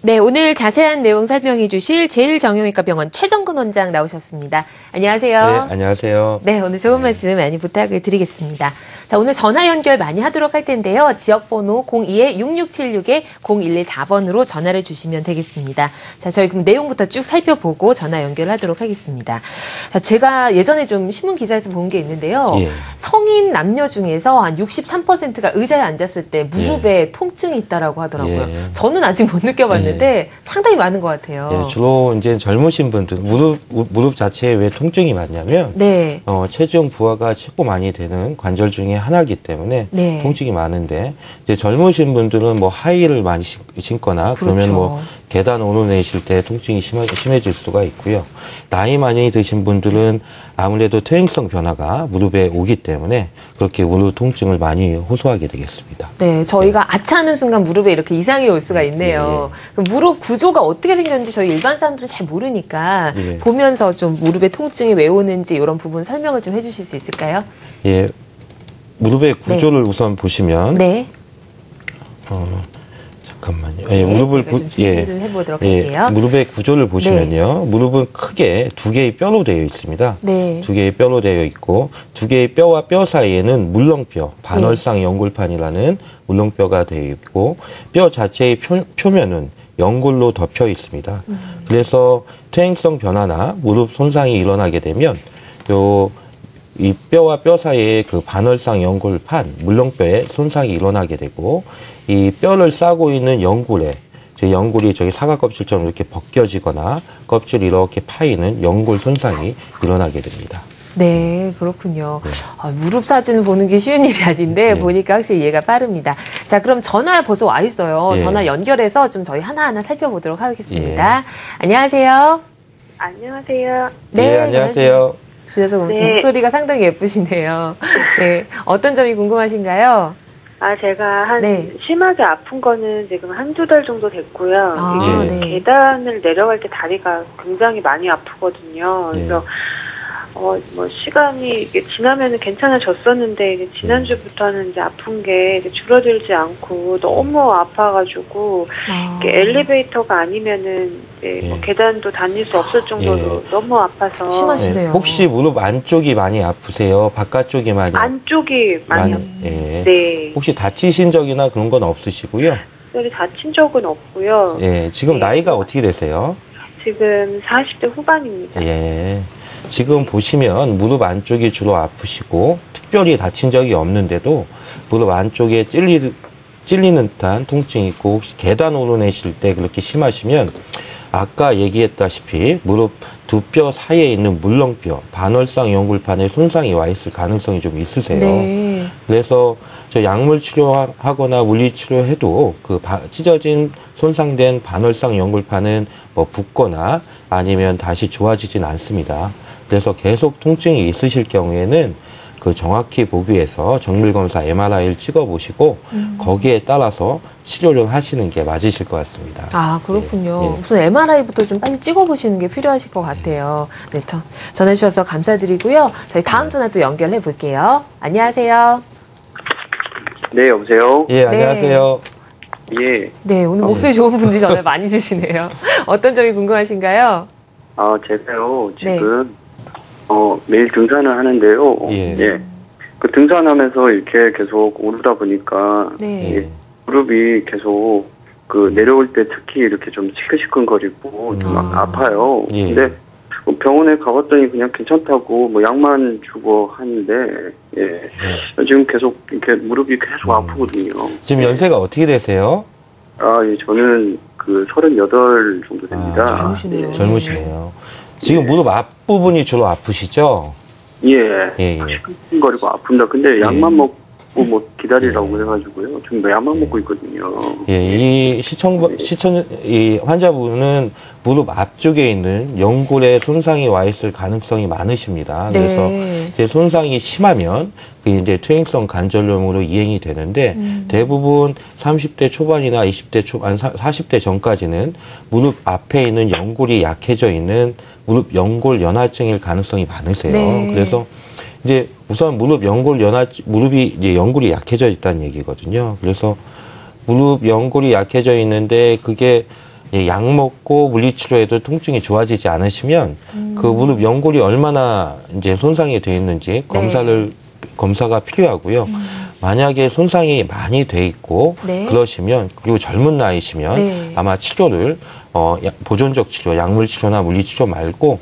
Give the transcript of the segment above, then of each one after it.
네, 오늘 자세한 내용 설명해 주실 제일정형외과 병원 최정근 원장 나오셨습니다. 안녕하세요. 네, 안녕하세요. 네, 오늘 좋은 말씀 많이 부탁을 드리겠습니다. 자, 오늘 전화 연결 많이 하도록 할 텐데요. 지역번호 02-6676-0114번으로 전화를 주시면 되겠습니다. 자, 저희 그럼 내용부터 쭉 살펴보고 전화 연결하도록 하겠습니다. 자, 제가 예전에 좀 신문 기사에서 본 게 있는데요. 예. 성인 남녀 중에서 한 63%가 의자에 앉았을 때 무릎에 통증이 있다라고 하더라고요. 예. 저는 아직 못 느껴봤는데 상당히 많은 것 같아요. 예, 주로 이제 젊으신 분들 무릎 자체에 왜 통증이 많냐면 네. 체중 부하가 최고 많이 되는 관절 중에 하나이기 때문에 네. 통증이 많은데 이제 젊으신 분들은 뭐 하이힐을 많이 신거나 그렇죠. 그러면 뭐 계단 오르내실 때 통증이 심해질 수가 있고요. 나이 많이 드신 분들은 아무래도 퇴행성 변화가 무릎에 오기 때문에 그렇게 무릎 통증을 많이 호소하게 되겠습니다. 네, 저희가 아차하는 순간 무릎에 이렇게 이상이 올 수가 있네요. 그럼 무릎 구조가 어떻게 생겼는지 저희 일반 사람들은 잘 모르니까 보면서 좀 무릎에 통증이 왜 오는지 이런 부분 설명을 좀 해주실 수 있을까요? 예, 무릎의 구조를 우선 보시면 잠깐만요. 예, 무릎을 준비를 해보도록 할게요. 무릎의 구조를 보시면요. 무릎은 크게 두 개의 뼈로 되어 있습니다. 네. 두 개의 뼈로 되어 있고 두 개의 뼈와 뼈 사이에는 물렁뼈, 반월상 연골판이라는 물렁뼈가 되어 있고 뼈 자체의 표면은 연골로 덮여 있습니다. 그래서 퇴행성 변화나 무릎 손상이 일어나게 되면 이 뼈와 뼈 사이에 그 반월상 연골판, 물렁뼈에 손상이 일어나게 되고 이 뼈를 싸고 있는 연골에 연골이 저기 사과 껍질처럼 이렇게 벗겨지거나 껍질이 이렇게 파이는 연골 손상이 일어나게 됩니다. 네, 그렇군요. 무릎 사진 보는 게 쉬운 일이 아닌데 보니까 확실히 이해가 빠릅니다. 자, 그럼 전화 벌써 와 있어요. 전화 연결해서 좀 저희 하나하나 살펴보도록 하겠습니다. 안녕하세요. 안녕하세요. 네, 안녕하세요. 그래서 목소리가 상당히 예쁘시네요. 네, 어떤 점이 궁금하신가요? 제가 심하게 아픈 거는 지금 한두 달 정도 됐고요. 네. 계단을 내려갈 때 다리가 굉장히 많이 아프거든요. 그래서 시간이 지나면은 괜찮아졌었는데 이제 지난주부터는 이제 아픈 게 이제 줄어들지 않고 너무 아파가지고 엘리베이터가 아니면은 계단도 다닐 수 없을 정도로 너무 아파서 심하시네요. 혹시 무릎 안쪽이 많이 아프세요? 바깥쪽이 많이? 안쪽이 많이 아프세요. 네. 혹시 다치신 적이나 그런 건 없으시고요? 네, 다친 적은 없고요. 지금 나이가 어떻게 되세요? 지금 40대 후반입니다. 지금 보시면 무릎 안쪽이 주로 아프시고 특별히 다친 적이 없는데도 무릎 안쪽에 찔리는 듯한 통증이 있고 혹시 계단 오르내실 때 그렇게 심하시면 아까 얘기했다시피 무릎 두 뼈 사이에 있는 물렁뼈, 반월상 연골판에 손상이 와 있을 가능성이 좀 있으세요. 네. 그래서 저 약물 치료하거나 물리 치료해도 그 찢어진 손상된 반월상 연골판은 뭐 붓거나 아니면 다시 좋아지진 않습니다. 그래서 계속 통증이 있으실 경우에는 그 정확히 보기 위해서 정밀검사 MRI를 찍어보시고 거기에 따라서 치료를 하시는 게 맞으실 것 같습니다. 그렇군요. 우선 MRI부터 좀 빨리 찍어보시는 게 필요하실 것 같아요. 네, 전화 주셔서 감사드리고요. 저희 다음 전화 또 연결해 볼게요. 안녕하세요. 네, 여보세요? 안녕하세요. 네, 오늘 목소리 좋은 분들이 전화 많이 주시네요. 어떤 점이 궁금하신가요? 제가요, 지금 매일 등산을 하는데요. 그 등산하면서 이렇게 계속 오르다 보니까 무릎이 계속 그 내려올 때 특히 이렇게 좀 시큰시큰거리고 좀 아파요. 근데 병원에 가봤더니 그냥 괜찮다고 뭐 약만 주고 하는데 지금 계속 이렇게 무릎이 계속 아프거든요. 지금 연세가 어떻게 되세요? 저는 그 38 정도 됩니다. 젊으시네요. 지금 무릎 앞부분이 주로 아프시죠? 시큰시큰거리고 아픕니다. 근데 약만 먹고 뭐 기다리라고 그래가지고요. 지금 약만 먹고 있거든요. 이 이 환자분은 무릎 앞쪽에 있는 연골에 손상이 와 있을 가능성이 많으십니다. 그래서 이제 손상이 심하면 그 이제 퇴행성 관절염으로 이행이 되는데 대부분 30대 초반이나 20대 초반, 40대 전까지는 무릎 앞에 있는 연골이 약해져 있는 무릎 연골 연화증일 가능성이 많으세요. 네. 그래서 이제 우선 무릎이 이제 연골이 약해져 있다는 얘기거든요. 그래서 무릎 연골이 약해져 있는데 그게 약 먹고 물리치료해도 통증이 좋아지지 않으시면 그 무릎 연골이 얼마나 이제 손상이 되어 있는지 검사가 필요하고요. 만약에 손상이 많이 돼 있고 그러시면 그리고 젊은 나이시면 아마 치료를 보존적 치료, 약물 치료나 물리 치료 말고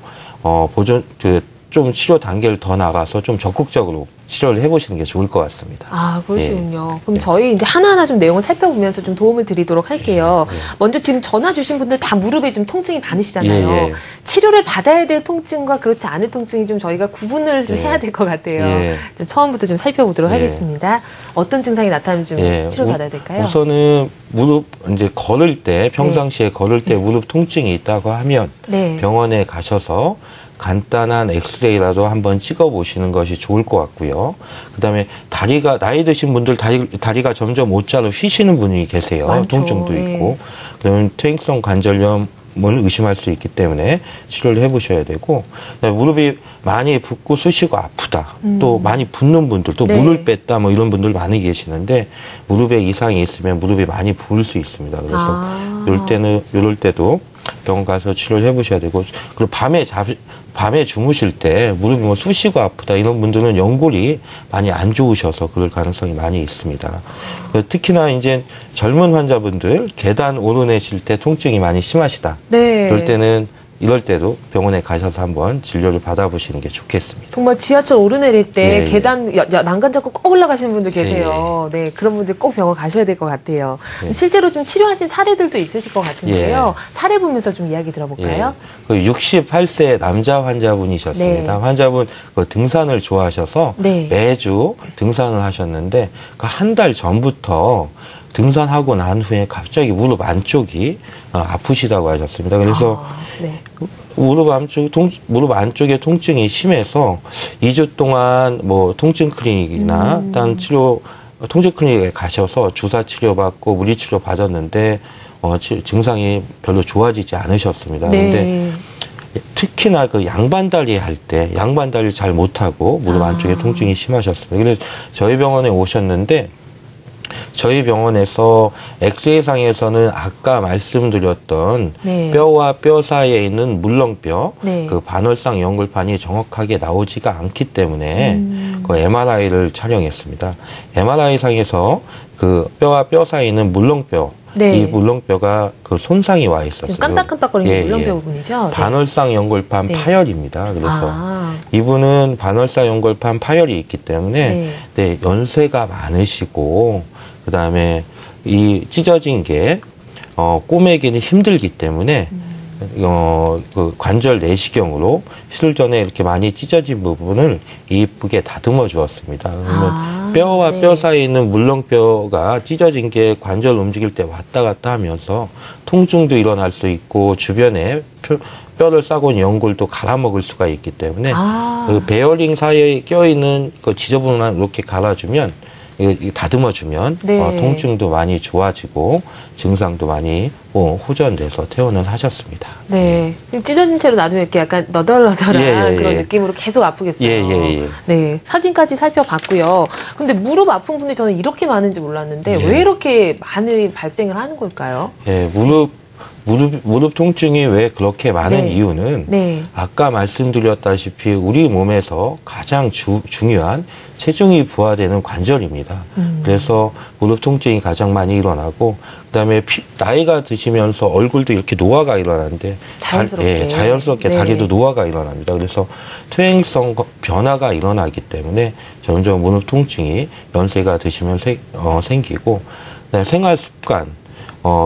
좀 치료 단계를 더 나가서 좀 적극적으로 치료를 해보시는 게 좋을 것 같습니다. 아, 그러시군요. 그럼 저희 이제 하나하나 좀 내용을 살펴보면서 좀 도움을 드리도록 할게요. 먼저 지금 전화 주신 분들 다 무릎에 좀 통증이 많으시잖아요. 치료를 받아야 될 통증과 그렇지 않을 통증이 좀 저희가 구분을 좀 해야 될 것 같아요. 좀 처음부터 좀 살펴보도록 하겠습니다. 어떤 증상이 나타나면 좀 치료를 받아야 될까요? 우선은 무릎 이제 걸을 때 평상시에 걸을 때 무릎 통증이 있다고 하면 병원에 가셔서 간단한 엑스레이라도 한번 찍어보시는 것이 좋을 것 같고요. 그다음에 나이 드신 분들 다리가 점점 옷자로 휘시는 분이 계세요. 많죠. 통증도 있고. 그러면 퇴행성 관절염을 의심할 수 있기 때문에 치료를 해보셔야 되고, 무릎이 많이 붓고 쑤시고 아프다. 또 많이 붓는 분들, 또 물을 뺐다 뭐 이런 분들 많이 계시는데 무릎에 이상이 있으면 무릎이 많이 부을 수 있습니다. 그래서 이럴 때도 병원 가서 치료를 해보셔야 되고, 그리고 밤에 주무실 때 무릎이 뭐 쑤시고 아프다 이런 분들은 연골이 많이 안 좋으셔서 그럴 가능성이 많이 있습니다. 특히나 이제 젊은 환자분들 계단 오르내실 때 통증이 많이 심하시다. 이럴 때도 병원에 가셔서 한번 진료를 받아보시는 게 좋겠습니다. 정말 지하철 오르내릴 때 계단 난간 잡고 꼭 올라가시는 분들 계세요. 그런 분들 꼭 병원 가셔야 될 것 같아요. 실제로 좀 치료하신 사례들도 있으실 것 같은데요. 사례 보면서 좀 이야기 들어볼까요? 68세 남자 환자분이셨습니다. 환자분 등산을 좋아하셔서 매주 등산을 하셨는데 그 한 달 전부터 등산하고 난 후에 갑자기 무릎 안쪽이 아프시다고 하셨습니다. 그래서 무릎 안쪽에 통증이 심해서 2주 동안 뭐 통증 클리닉이나 일단 통증 클리닉에 가셔서 주사 치료 받고 물리 치료 받았는데 증상이 별로 좋아지지 않으셨습니다. 그런데 특히나 그 양반다리 할 때 양반다리를 잘 못하고 무릎 안쪽에 통증이 심하셨습니다. 그래서 저희 병원에 오셨는데 저희 병원에서 엑스레이상에서는 아까 말씀드렸던 뼈와 뼈 사이에 있는 물렁뼈, 그 반월상 연골판이 정확하게 나오지가 않기 때문에 그 MRI를 촬영했습니다. MRI상에서 그 뼈와 뼈 사이에 있는 물렁뼈, 이 물렁뼈가 그 손상이 와 있었어요. 지금 깜빡깜빡거리는 물렁뼈 부분이죠? 반월상 연골판 파열입니다. 그래서 이분은 반월상 연골판 파열이 있기 때문에 연세가 많으시고 그다음에 이 찢어진 게 꼬매기는 힘들기 때문에 그 관절 내시경으로 시술 전에 이렇게 많이 찢어진 부분을 이쁘게 다듬어 주었습니다. 그러면 뼈와 뼈 사이에 있는 물렁뼈가 찢어진 게 관절 움직일 때 왔다 갔다 하면서 통증도 일어날 수 있고 주변에 뼈를 싸고 있는 연골도 갈아먹을 수가 있기 때문에 그 베어링 사이에 껴있는 그 지저분한 이렇게 갈아주면 다듬어주면 통증도 많이 좋아지고 증상도 많이 호전돼서 퇴원을 하셨습니다. 찢어진 채로 놔두면 이렇게 약간 너덜너덜한 그런 느낌으로 계속 아프겠어요. 사진까지 살펴봤고요. 근데 무릎 아픈 분이 저는 이렇게 많은지 몰랐는데 왜 이렇게 많이 발생을 하는 걸까요? 무릎 통증이 왜 그렇게 많은 이유는 아까 말씀드렸다시피 우리 몸에서 가장 중요한 체중이 부하되는 관절입니다. 그래서 무릎 통증이 가장 많이 일어나고 그다음에 나이가 드시면서 얼굴도 이렇게 노화가 일어나는데 자연스럽게 다리도 노화가 일어납니다. 그래서 퇴행성 변화가 일어나기 때문에 점점 무릎 통증이 연세가 드시면 생기고 생활 습관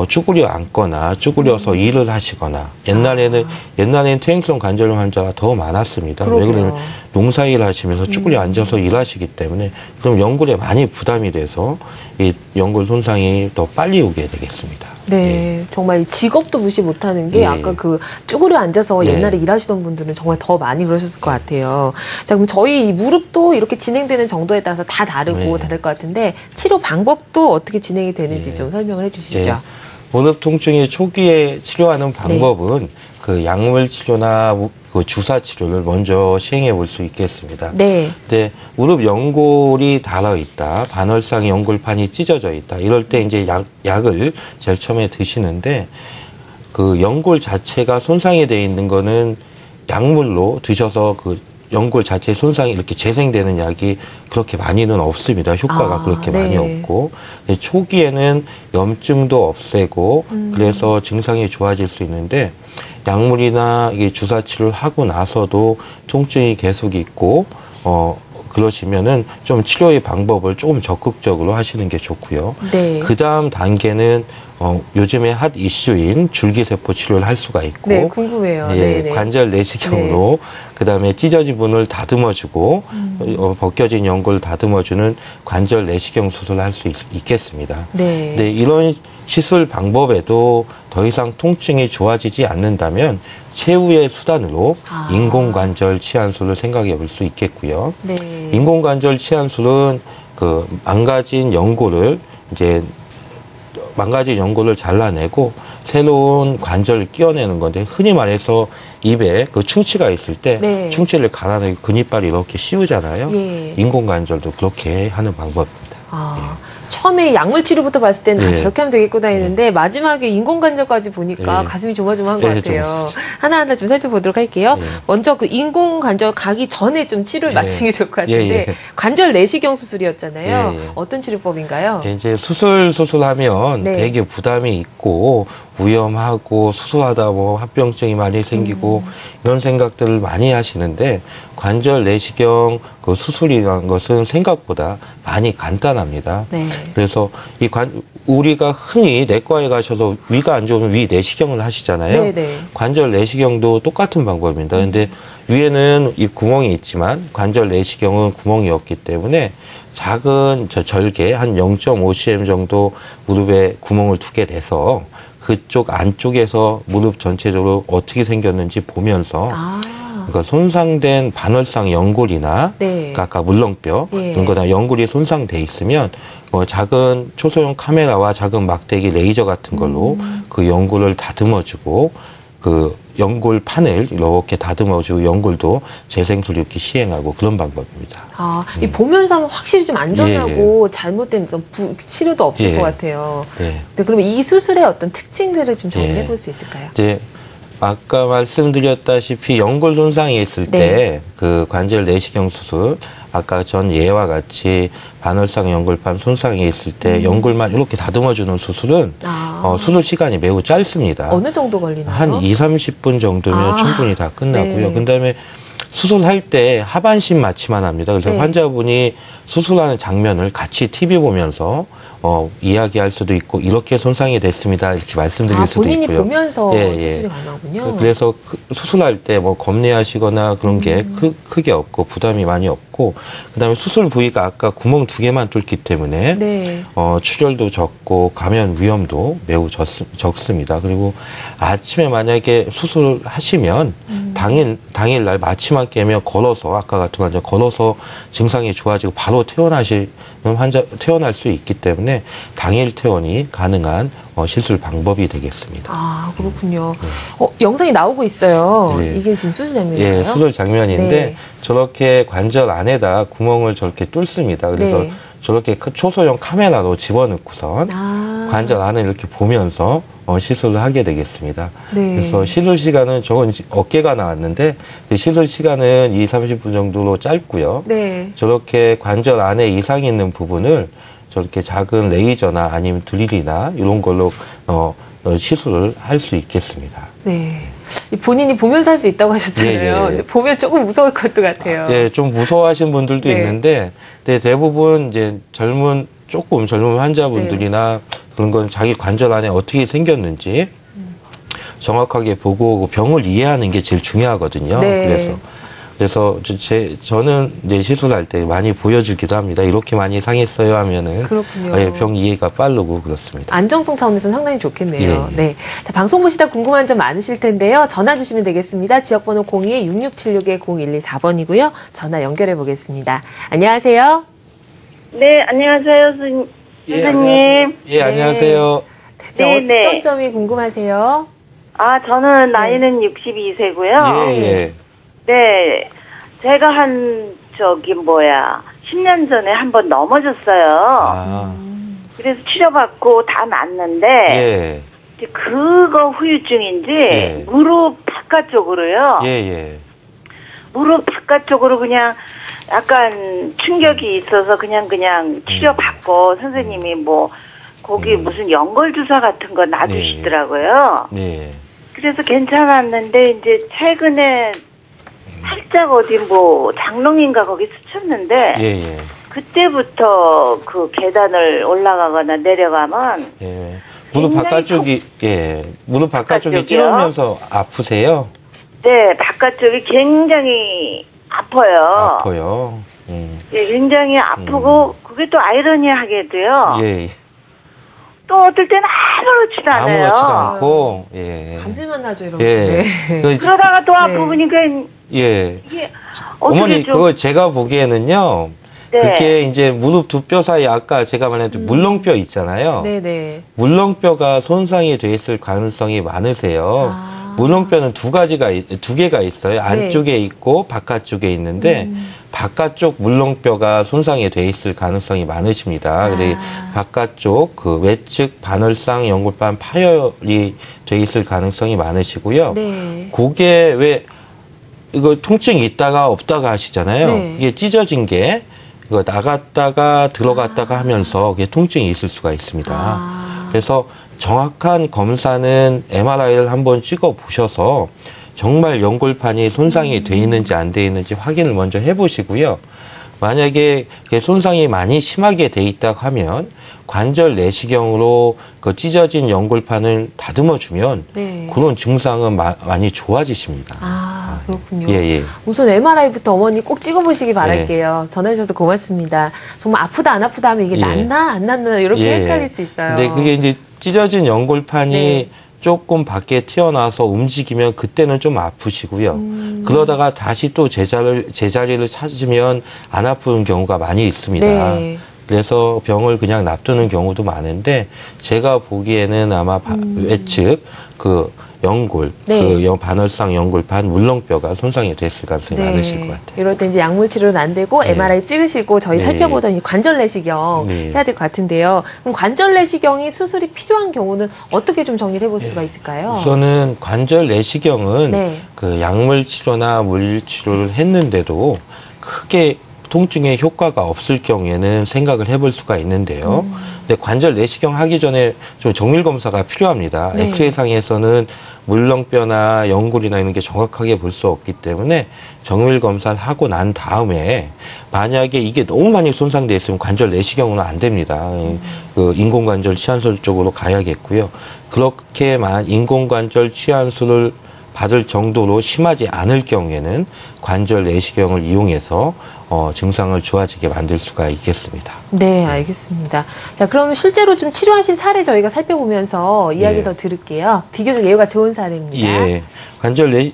쭈그려 앉거나 쭈그려서 일을 하시거나 옛날에는 퇴행성 관절염 환자가 더 많았습니다. 왜 그러냐면 농사일 하시면서 쭈그려 앉아서 일하시기 때문에 그럼 연골에 많이 부담이 돼서 이 연골 손상이 더 빨리 오게 되겠습니다. 네, 정말 직업도 무시 못하는 게 아까 그 쭈그려 앉아서 옛날에 일하시던 분들은 정말 더 많이 그러셨을 것 같아요. 자, 그럼 저희 이 무릎도 이렇게 진행되는 정도에 따라서 다 다르고 다를 것 같은데 치료 방법도 어떻게 진행이 되는지 좀 설명을 해주시죠. 무릎 통증이 초기에 치료하는 방법은 그 약물 치료나 그 주사 치료를 먼저 시행해 볼 수 있겠습니다. 네. 근데 무릎 연골이 닳아 있다, 반월상 연골판이 찢어져 있다. 이럴 때 이제 약을 제일 처음에 드시는데 그 연골 자체가 손상이 돼 있는 거는 약물로 드셔서 그 연골 자체 손상이 이렇게 재생되는 약이 그렇게 많이는 없습니다. 효과가 그렇게 많이 없고 초기에는 염증도 없애고 그래서 증상이 좋아질 수 있는데 약물이나 이게 주사 치료를 하고 나서도 통증이 계속 있고 그러시면은 좀 치료의 방법을 조금 적극적으로 하시는 게 좋고요. 네. 그 다음 단계는 요즘에 핫 이슈인 줄기세포 치료를 할 수가 있고. 네, 궁금해요. 관절 내시경으로 그다음에 찢어진 부분을 다듬어주고 벗겨진 연골을 다듬어주는 관절 내시경 수술을 할 수 있겠습니다. 네. 네, 이런 시술 방법에도 더 이상 통증이 좋아지지 않는다면 최후의 수단으로 인공관절 치환술을 생각해 볼 수 있겠고요. 네. 인공관절 치환술은 그 망가진 연골을 잘라내고 새로운 관절을 끼워내는 건데 흔히 말해서 입에 그 충치가 있을 때 충치를 갈아내고 근이빨이 이렇게 씌우잖아요. 인공관절도 그렇게 하는 방법입니다. 처음에 약물 치료부터 봤을 때는 저렇게 하면 되겠구나 했는데 마지막에 인공관절까지 보니까 가슴이 조마조마한 것 같아요. 하나하나 좀 살펴보도록 할게요. 먼저 그 인공관절 가기 전에 좀 치료를 마치는 게 좋을 것 같은데 관절 내시경 수술이었잖아요. 어떤 치료법인가요? 이제 수술하면 되게 부담이 있고 위험하고 수술하다 뭐 합병증이 많이 생기고 이런 생각들을 많이 하시는데 관절 내시경 그 수술이라는 것은 생각보다 많이 간단합니다. 그래서 우리가 흔히 내과에 가셔서 위가 안 좋으면 위 내시경을 하시잖아요. 관절 내시경도 똑같은 방법입니다. 근데 위에는 이 구멍이 있지만 관절 내시경은 구멍이 없기 때문에 작은 절개 한 0.5cm 정도 무릎에 구멍을 두게 돼서 그쪽 안쪽에서 무릎 전체적으로 어떻게 생겼는지 보면서 그러니까 손상된 반월상 연골이나 그러니까 아까 물렁뼈 이런 거나 연골이 손상돼 있으면 작은 초소형 카메라와 작은 막대기 레이저 같은 걸로 그 연골을 다듬어주고 그 연골판을 이렇게 다듬어주고 연골도 재생술 이렇게 시행하고 그런 방법입니다. 이 보면서 하면 확실히 좀 안전하고 잘못된 치료도 없을 것 같아요. 네, 그러면 이 수술의 어떤 특징들을 좀 정리해 볼 수 있을까요? 아까 말씀드렸다시피 연골 손상이 있을 때 그 관절 내시경 수술, 아까 전 예와 같이 반월상 연골판 손상이 있을 때 연골만 이렇게 다듬어주는 수술은 수술 시간이 매우 짧습니다. 어느 정도 걸리나요? 한 2~30분 정도면 충분히 다 끝나고요. 그다음에 수술할 때 하반신 마취만 합니다. 그래서 환자분이 수술하는 장면을 같이 TV 보면서 이야기할 수도 있고 이렇게 손상이 됐습니다 이렇게 말씀드릴 수도 있고요. 본인이 보면서 수술이 가능하군요. 그래서 수술할 때 뭐 겁내하시거나 그런 게 크게 없고 부담이 많이 없고 그다음에 수술 부위가 아까 구멍 2개만 뚫기 때문에 출혈도 적고 감염 위험도 매우 적습니다. 그리고 아침에 만약에 수술을 하시면 당일날 마취만 깨면 걸어서 아까 같은 환자 걸어서 증상이 좋아지고 바로 퇴원할 수 있기 때문에 당일 퇴원이 가능한 시술 방법이 되겠습니다. 그렇군요. 영상이 나오고 있어요. 이게 지금 수술 장면인가요? 수술 장면인데 저렇게 관절 안에다 구멍을 저렇게 뚫습니다. 그래서 저렇게 초소형 카메라로 집어넣고선 관절 안을 이렇게 보면서 시술을 하게 되겠습니다. 그래서 시술 시간은 저건 어깨가 나왔는데 시술 시간은 2~30분 정도로 짧고요. 저렇게 관절 안에 이상이 있는 부분을 저렇게 작은 레이저나 아니면 드릴이나 이런 걸로 시술을 할 수 있겠습니다. 본인이 보면서 할 수 있다고 하셨잖아요. 보면 조금 무서울 것도 같아요. 좀 무서워하시는 분들도 있는데 대부분 이제 조금 젊은 환자분들이나 그런 건 자기 관절 안에 어떻게 생겼는지 정확하게 보고 병을 이해하는 게 제일 중요하거든요. 그래서 그래서 저는 이제 시술할 때 많이 보여주기도 합니다. 이렇게 많이 상했어요 하면은. 그렇군요. 예, 병 이해가 빠르고 그렇습니다. 안정성 차원에서는 상당히 좋겠네요. 예. 네. 자, 방송 보시다 궁금한 점 많으실 텐데요. 전화 주시면 되겠습니다. 지역번호 02-6676-0124번이고요. 전화 연결해 보겠습니다. 안녕하세요. 네, 안녕하세요, 선생님. 예, 안녕하세요. 네, 어떤 점이 궁금하세요? 아, 저는 나이는 62세고요. 예, 예. 네, 제가 10년 전에 한번 넘어졌어요. 그래서 치료받고 다 낫는데, 예. 이제 그거 후유증인지, 예. 무릎 바깥쪽으로요. 예, 예. 무릎 바깥쪽으로 그냥 약간 충격이 있어서 그냥 치료받고, 선생님이 거기 무슨 연골주사 같은 거 놔주시더라고요. 네. 그래서 괜찮았는데, 이제 최근에 살짝 장롱인가 거기 스쳤는데, 예. 그때부터 그 계단을 올라가거나 내려가면, 예. 무릎 바깥쪽이, 무릎 바깥쪽이 찌르면서 아프세요? 네, 바깥쪽이 굉장히 아파요. 아파요. 예, 굉장히 아프고, 그게 또 아이러니하게도요. 예. 또 어떨 때는 아무렇지도 않아요. 아무렇지도 않고, 예. 감질만 나죠, 이런 예. 그러다가 또 아프니까, 예. 이게 어머니, 그거 제가 보기에는요, 네. 그게 이제 무릎 두 뼈 사이 아까 제가 말했던 물렁뼈 있잖아요. 네네. 물렁뼈가 손상이 돼 있을 가능성이 많으세요. 물렁뼈는 두 개가 있어요. 안쪽에 있고 바깥쪽에 있는데 바깥쪽 물렁뼈가 손상이 돼 있을 가능성이 많으십니다. 그래서 바깥쪽 그 외측 반월상 연골판 파열이 돼 있을 가능성이 많으시고요. 네. 그게 왜 이거 통증이 있다가 없다가 하시잖아요. 네. 이게 찢어진 게 이거 나갔다가 들어갔다가 하면서 그게 통증이 있을 수가 있습니다. 그래서 정확한 검사는 MRI를 한번 찍어 보셔서 정말 연골판이 손상이 돼 있는지 안 돼 있는지 확인을 먼저 해보시고요. 만약에 손상이 많이 심하게 돼 있다고 하면 관절 내시경으로 그 찢어진 연골판을 다듬어주면 그런 증상은 많이 좋아지십니다. 그렇군요. 예. 우선 MRI부터 어머니 꼭 찍어보시기 바랄게요. 전화해 주셔서 고맙습니다. 정말 아프다 안 아프다 하면 이게 낫나 안 낫나 이렇게 헷갈릴 수 있어요. 근데 그게 이제 찢어진 연골판이 조금 밖에 튀어나와서 움직이면 그때는 좀 아프시고요. 그러다가 다시 또 제자리를 찾으면 안 아픈 경우가 많이 있습니다. 네. 그래서 병을 그냥 놔두는 경우도 많은데 제가 보기에는 아마 외측 그 연골, 그 반월상 연골판 물렁뼈가 손상이 됐을 가능성이 많으실 것 같아요. 이럴 때 이제 약물 치료는 안 되고 MRI 찍으시고 저희 살펴보던 관절 내시경 해야 될 것 같은데요. 그럼 관절 내시경이 수술이 필요한 경우는 어떻게 좀 정리를 해볼 수가 있을까요? 우선은 관절 내시경은 그 약물 치료나 물리 치료를 했는데도 크게 통증에 효과가 없을 경우에는 생각을 해볼 수가 있는데요. 근데 관절 내시경 하기 전에 좀 정밀 검사가 필요합니다. 엑스레이 상에서는 물렁뼈나 연골이나 이런 게 정확하게 볼 수 없기 때문에 정밀 검사를 하고 난 다음에 만약에 이게 너무 많이 손상돼 있으면 관절 내시경은 안 됩니다. 그 인공관절 치환술 쪽으로 가야겠고요. 그렇게만 인공관절 치환술을 받을 정도로 심하지 않을 경우에는 관절 내시경을 이용해서 증상을 좋아지게 만들 수가 있겠습니다. 네, 알겠습니다. 자, 그럼 실제로 좀 치료하신 사례 저희가 살펴보면서 이야기 더 들을게요. 비교적 예후가 좋은 사례입니다. 예, 관절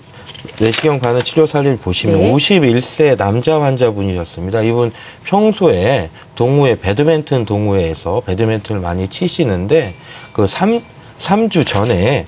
내시경 관련 치료 사례를 보시면 51세 남자 환자분이셨습니다. 이분 평소에 배드민턴 동호회에서 배드민턴을 많이 치시는데 그 3주 전에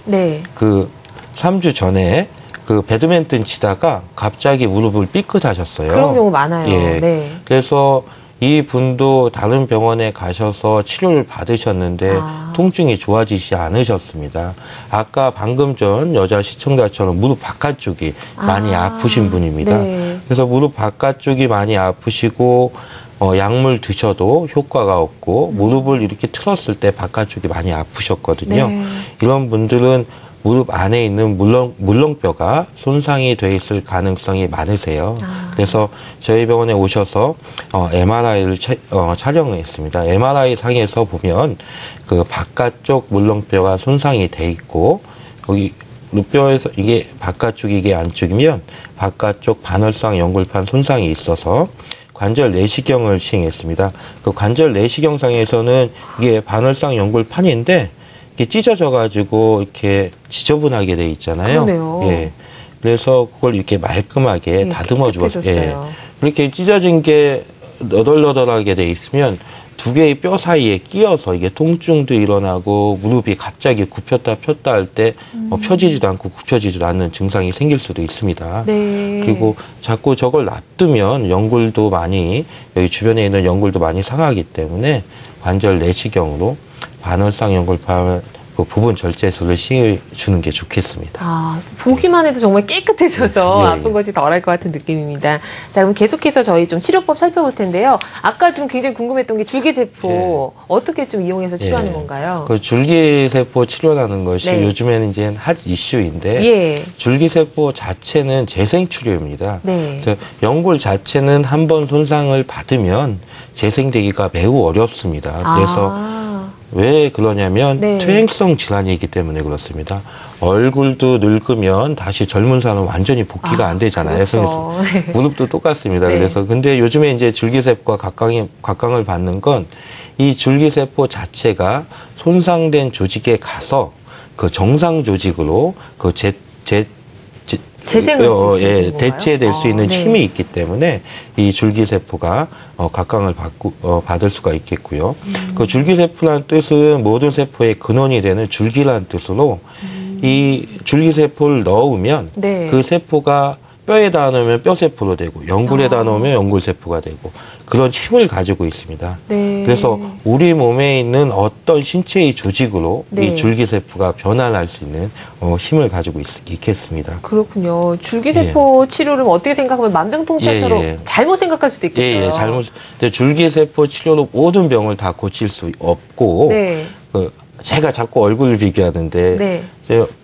3주 전에 그 배드민턴 치다가 갑자기 무릎을 삐끗하셨어요. 그런 경우 많아요. 그래서 이 분도 다른 병원에 가셔서 치료를 받으셨는데 통증이 좋아지지 않으셨습니다. 아까 방금 전 여자 시청자처럼 무릎 바깥쪽이 많이 아프신 분입니다. 그래서 무릎 바깥쪽이 많이 아프시고 약물 드셔도 효과가 없고 무릎을 이렇게 틀었을 때 바깥쪽이 많이 아프셨거든요. 이런 분들은 무릎 안에 있는 물렁뼈가 손상이 돼 있을 가능성이 많으세요. 그래서 저희 병원에 오셔서 MRI를 촬영했습니다. MRI 상에서 보면 그 바깥쪽 물렁뼈가 손상이 돼 있고 여기 뼈에서 이게 바깥쪽 이게 안쪽이면 바깥쪽 반월상 연골판 손상이 있어서 관절 내시경을 시행했습니다. 그 관절 내시경상에서는 이게 반월상 연골판인데 이게 찢어져 가지고 이렇게 지저분하게 돼 있잖아요. 그러네요. 예. 그래서 그걸 이렇게 말끔하게 예, 다듬어 주었어요. 예. 깨끗해졌어요. 이렇게 찢어진 게 너덜너덜하게 돼 있으면 두 개의 뼈 사이에 끼어서 이게 통증도 일어나고 무릎이 갑자기 굽혔다 폈다 할 때 펴지지도 않고 굽혀지지도 않는 증상이 생길 수도 있습니다. 네. 그리고 자꾸 저걸 놔두면 연골도 많이 여기 주변에 있는 연골도 많이 상하기 때문에 관절 내시경으로 반월상 연골판 그 부분 절제술을 시해주는 게 좋겠습니다. 아, 보기만 해도 정말 깨끗해져서 아픈 것이 덜할 것 같은 느낌입니다. 자, 그럼 계속해서 저희 좀 치료법 살펴볼 텐데요. 아까 좀 굉장히 궁금했던 게 줄기세포 어떻게 좀 이용해서 치료하는 건가요? 그 줄기세포 치료라는 것이 네. 요즘에는 이제 핫 이슈인데 예. 줄기세포 자체는 재생치료입니다. 네. 그래서 연골 자체는 한 번 손상을 받으면 재생되기가 매우 어렵습니다. 그래서 왜 그러냐면 네. 퇴행성 질환이기 때문에 그렇습니다. 얼굴도 늙으면 다시 젊은 사람은 완전히 복귀가 안 되잖아요. 그렇죠. 네. 무릎도 똑같습니다. 네. 그래서 근데 요즘에 이제 줄기세포가 각광을 받는 건 이 줄기세포 자체가 손상된 조직에 가서 그 정상 조직으로 그 재생을 대체될 수 있는 네. 힘이 있기 때문에 이 줄기세포가 각광을 받을 수가 있겠고요. 그 줄기세포라는 뜻은 모든 세포의 근원이 되는 줄기라는 뜻으로 이 줄기세포를 넣으면 네. 그 세포가 뼈에다 넣으면 뼈세포로 되고 연골에다 넣으면 연골세포가 되고 그런 힘을 가지고 있습니다. 네. 그래서 우리 몸에 있는 어떤 신체의 조직으로 네. 이 줄기세포가 변환할 수 있는 힘을 가지고 있겠습니다. 그렇군요. 줄기세포 치료를 어떻게 생각하면 만병통치약처럼 잘못 생각할 수도 있겠어요. 예, 잘못. 근데 줄기세포 치료로 모든 병을 다 고칠 수 없고 네. 제가 자꾸 얼굴을 비교하는데 네.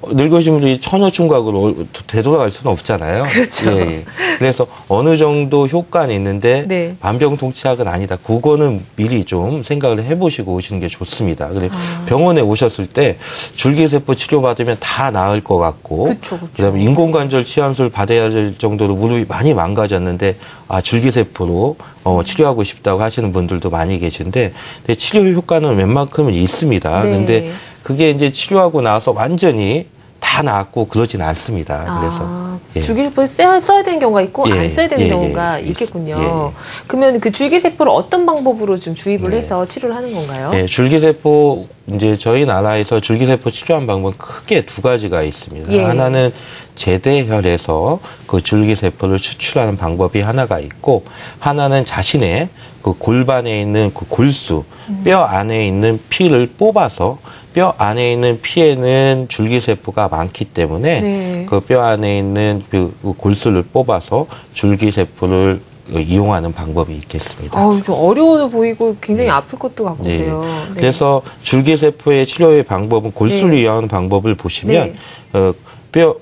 늙으신 분들이 천여충각으로 되돌아갈 수는 없잖아요. 그렇죠. 예. 그래서 어느 정도 효과는 있는데 네. 만병통치약은 아니다. 그거는 미리 좀 생각을 해보시고 오시는 게 좋습니다. 그리고 병원에 오셨을 때 줄기세포 치료받으면 다 나을 것 같고 그쵸. 그다음에 인공관절 치환술 받아야 될 정도로 무릎이 많이 망가졌는데 줄기세포로 치료하고 싶다고 하시는 분들도 많이 계신데 근데 치료 효과는 웬만큼은 있습니다. 네. 근데 그게 이제 치료하고 나서 완전히 다 나았고 그러진 않습니다. 그래서 줄기세포를 써야 되는 경우가 있고 안 써야 되는 경우가 있겠군요. 그러면 그 줄기세포를 어떤 방법으로 좀 주입을 해서 치료를 하는 건가요? 네, 줄기세포 이제 저희 나라에서 줄기세포 치료한 방법은 크게 두 가지가 있습니다. 하나는 제대혈에서 그 줄기세포를 추출하는 방법이 하나가 있고 하나는 자신의 그 골반에 있는 그 골수, 뼈 안에 있는 피를 뽑아서 뼈 안에 있는 피에는 줄기세포가 많기 때문에 그 뼈 안에 있는 그 골수를 뽑아서 줄기세포를 이용하는 방법이 있겠습니다. 좀 어려워 보이고 굉장히 아플 것도 같고요. 네. 그래서 줄기세포의 치료의 방법은 골수를 이용하는 방법을 보시면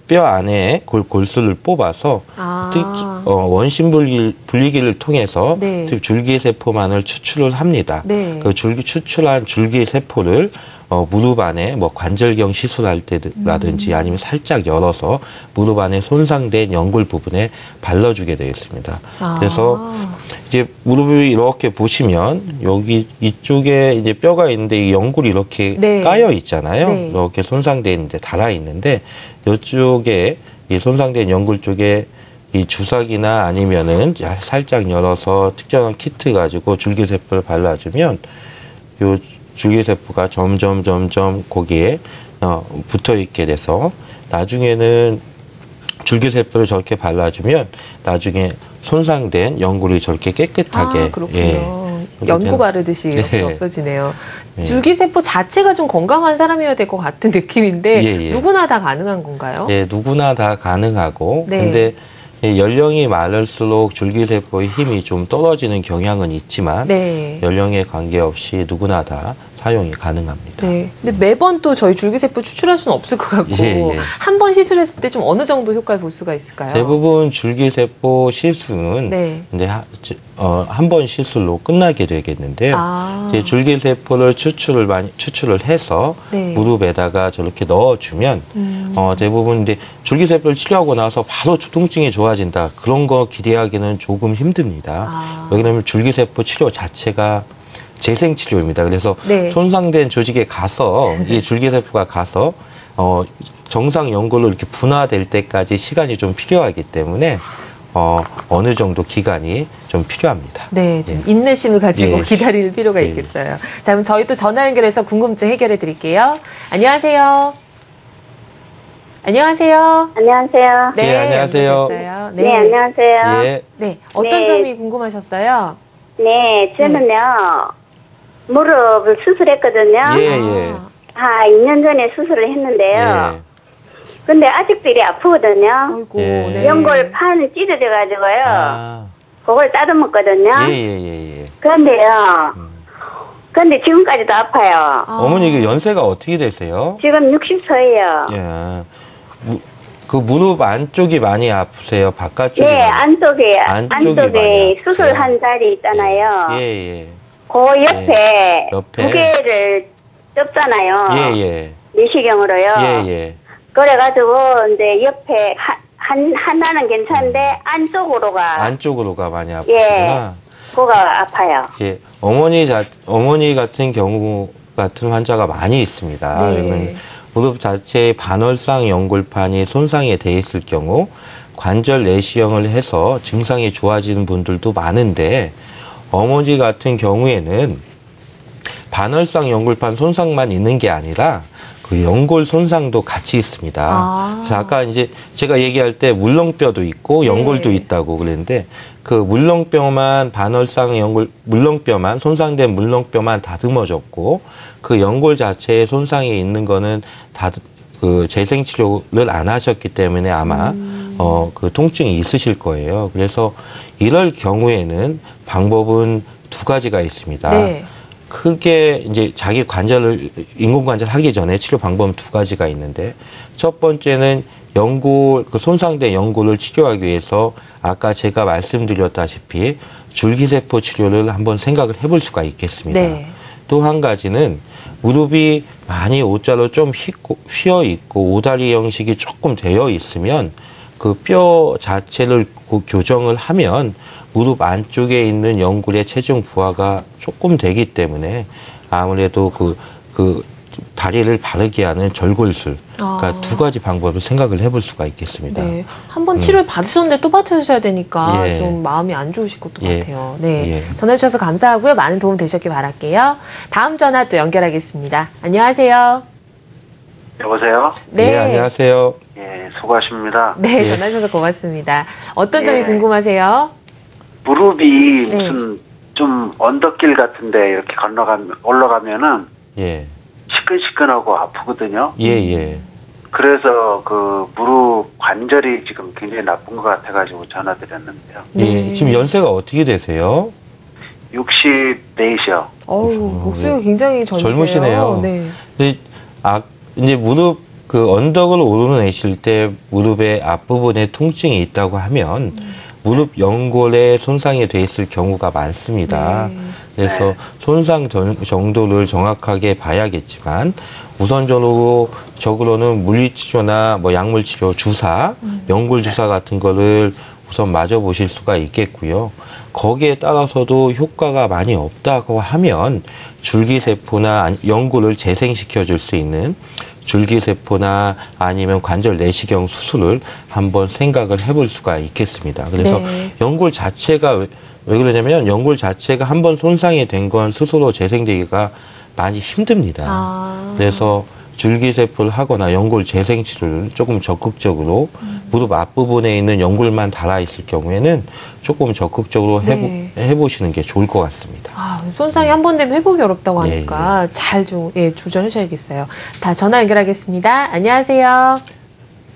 뼈 안에 골수를 뽑아서 원심 분리기를 통해서 줄기세포만을 추출을 합니다. 그 추출한 줄기세포를 무릎 안에 관절경 시술할 때라든지 아니면 살짝 열어서 무릎 안에 손상된 연골 부분에 발라주게 되어 있습니다. 그래서 이제 무릎을 이렇게 보시면 여기 이쪽에 이제 뼈가 있는데 이 연골이 이렇게 까여 있잖아요. 이렇게 손상돼 있는데 달아 있는데 이쪽에 이 손상된 연골 쪽에 이 주사기나 아니면은 살짝 열어서 특정한 키트 가지고 줄기세포를 발라주면 요 줄기세포가 점점 거기에 붙어 있게 돼서 나중에는 줄기세포를 저렇게 발라주면 나중에 손상된 연골이 저렇게 깨끗하게 그렇군요. 연고 바르듯이 이렇게 없어지네요. 줄기세포 자체가 좀 건강한 사람이어야 될 것 같은 느낌인데 누구나 다 가능한 건가요? 네, 누구나 다 가능하고 근데 연령이 많을수록 줄기세포의 힘이 좀 떨어지는 경향은 있지만 연령에 관계없이 누구나 다 사용이 가능합니다. 네. 근데 매번 또 저희 줄기세포 추출할 수는 없을 것 같고 한 번 시술했을 때 좀 어느 정도 효과를 볼 수가 있을까요? 대부분 줄기세포 시술은 이제 한 번 시술로 끝나게 되겠는데요. 이제 줄기세포를 추출을 해서 무릎에다가 저렇게 넣어주면 대부분 이제 줄기세포를 치료하고 나서 바로 통증이 좋아진다 그런 거 기대하기는 조금 힘듭니다. 왜냐하면 줄기세포 치료 자체가 재생치료입니다. 그래서 손상된 조직에 가서 이 줄기세포가 가서 정상 연골로 이렇게 분화될 때까지 시간이 좀 필요하기 때문에 어느 정도 기간이 좀 필요합니다. 네, 좀 인내심을 가지고 기다릴 필요가 있겠어요. 자, 그럼 저희 또 전화 연결해서 궁금증 해결해 드릴게요. 안녕하세요. 안녕하세요. 안녕하세요. 네, 안녕하세요. 네, 안녕하세요. 네, 어떤 점이 궁금하셨어요? 네, 저는요, 무릎을 수술했거든요. 한 2년 전에 수술을 했는데요. 근데 아직도 이리 아프거든요. 아이고, 연골판이 찢어져가지고요. 그걸 따듬었거든요. 그런데요, 근데 지금까지도 아파요. 어머니 연세가 어떻게 되세요? 지금 60세예요. 그 무릎 안쪽이 많이 아프세요? 바깥쪽이? 네, 안쪽에 수술한 자리 있잖아요. 그 옆에 두 개를 떴잖아요. 내시경으로요. 그래가지고 이제 옆에 하나는 괜찮은데 안쪽으로가 많이 아프구나. 그거가 아파요. 이제 어머니 같은 경우 같은 환자가 많이 있습니다. 무릎 자체의 반월상 연골판이 손상이 돼 있을 경우 관절 내시경을 해서 증상이 좋아지는 분들도 많은데 어머니 같은 경우에는 반월상 연골판 손상만 있는 게 아니라 그 연골 손상도 같이 있습니다. 그래서 아까 이제 제가 얘기할 때 물렁뼈도 있고 연골도 있다고 그랬는데 그 물렁뼈만 물렁뼈만 손상된 물렁뼈만 다듬어졌고 그 연골 자체에 손상이 있는 거는 그 재생 치료를 안 하셨기 때문에 아마 그 통증이 있으실 거예요. 그래서 이럴 경우에는 방법은 두 가지가 있습니다. 크게 이제 자기 인공관절 하기 전에 치료 방법은 두 가지가 있는데 첫 번째는 그 손상된 연골을 치료하기 위해서 아까 제가 말씀드렸다시피 줄기세포 치료를 한번 생각을 해볼 수가 있겠습니다. 또 한 가지는 무릎이 많이 O자로 좀 휘어 있고 오다리 형식이 조금 되어 있으면 그 뼈 자체를 교정을 하면 무릎 안쪽에 있는 연골의 체중 부하가 조금 되기 때문에 아무래도 그 다리를 바르게 하는 절골술, 그러니까 두 가지 방법을 생각을 해볼 수가 있겠습니다. 한번 치료를 받으셨는데 또 받으셔야 되니까 좀 마음이 안 좋으실 것도 같아요. 전화 주셔서 감사하고요. 많은 도움 되셨길 바랄게요. 다음 전화 또 연결하겠습니다. 안녕하세요. 여보세요? 네, 안녕하세요. 수고하십니다. 네, 전화 주셔서 고맙습니다. 어떤 점이 궁금하세요? 무릎이 무슨 좀 언덕길 같은데 이렇게 올라가면은 시끈시끈하고 아프거든요. 그래서 그 무릎 관절이 지금 굉장히 나쁜 것 같아가지고 전화드렸는데요. 지금 연세가 어떻게 되세요? 64이요. 목소리가 굉장히 젊으시네요. 이제 무릎 그 언덕을 오르내실 때 무릎의 앞부분에 통증이 있다고 하면 무릎 연골에 손상이 돼 있을 경우가 많습니다. 그래서 손상 정도를 정확하게 봐야겠지만 우선적으로는 물리치료나 뭐 약물치료, 주사, 연골주사 같은 거를 우선 맞아보실 수가 있겠고요. 거기에 따라서도 효과가 많이 없다고 하면 줄기세포나 연골을 재생시켜 줄 수 있는 줄기세포나 아니면 관절 내시경 수술을 한번 생각을 해볼 수가 있겠습니다. 그래서 연골 자체가 왜 그러냐면 연골 자체가 한번 손상이 된 건 스스로 재생되기가 많이 힘듭니다. 그래서 줄기세포를 하거나 연골 재생 치료를 조금 적극적으로 무릎 앞부분에 있는 연골만 달아있을 경우에는 조금 적극적으로 해보시는 게 좋을 것 같습니다. 손상이 한 번 되면 회복이 어렵다고 하니까 잘 조절하셔야겠어요. 다 전화 연결하겠습니다. 안녕하세요.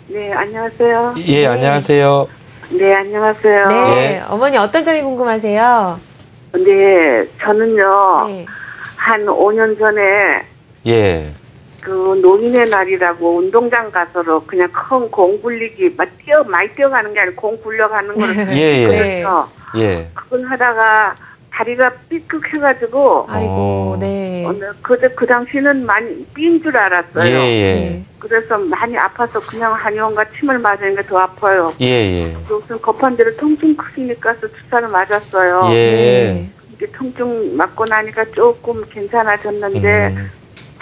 네, 안녕하세요. 안녕하세요. 네, 안녕하세요. 네, 어머니 어떤 점이 궁금하세요? 네, 저는요. 한 5년 전에 예. 그 노인의 날이라고 운동장 가서로 그냥 큰 공 굴리기 많이 뛰어가는 게 아니고 공 굴려가는 거를 그래서 그걸 하다가 다리가 삐끗해가지고 아이고 네. 그 당시는 많이 삔 줄 알았어요. 예. 그래서 많이 아파서 그냥 한의원과 침을 맞으니까 더 아파요. 예. 무슨 급한 대로 통증 클리닉 가서 주사를 맞았어요. 예. 이게 통증 맞고 나니까 조금 괜찮아졌는데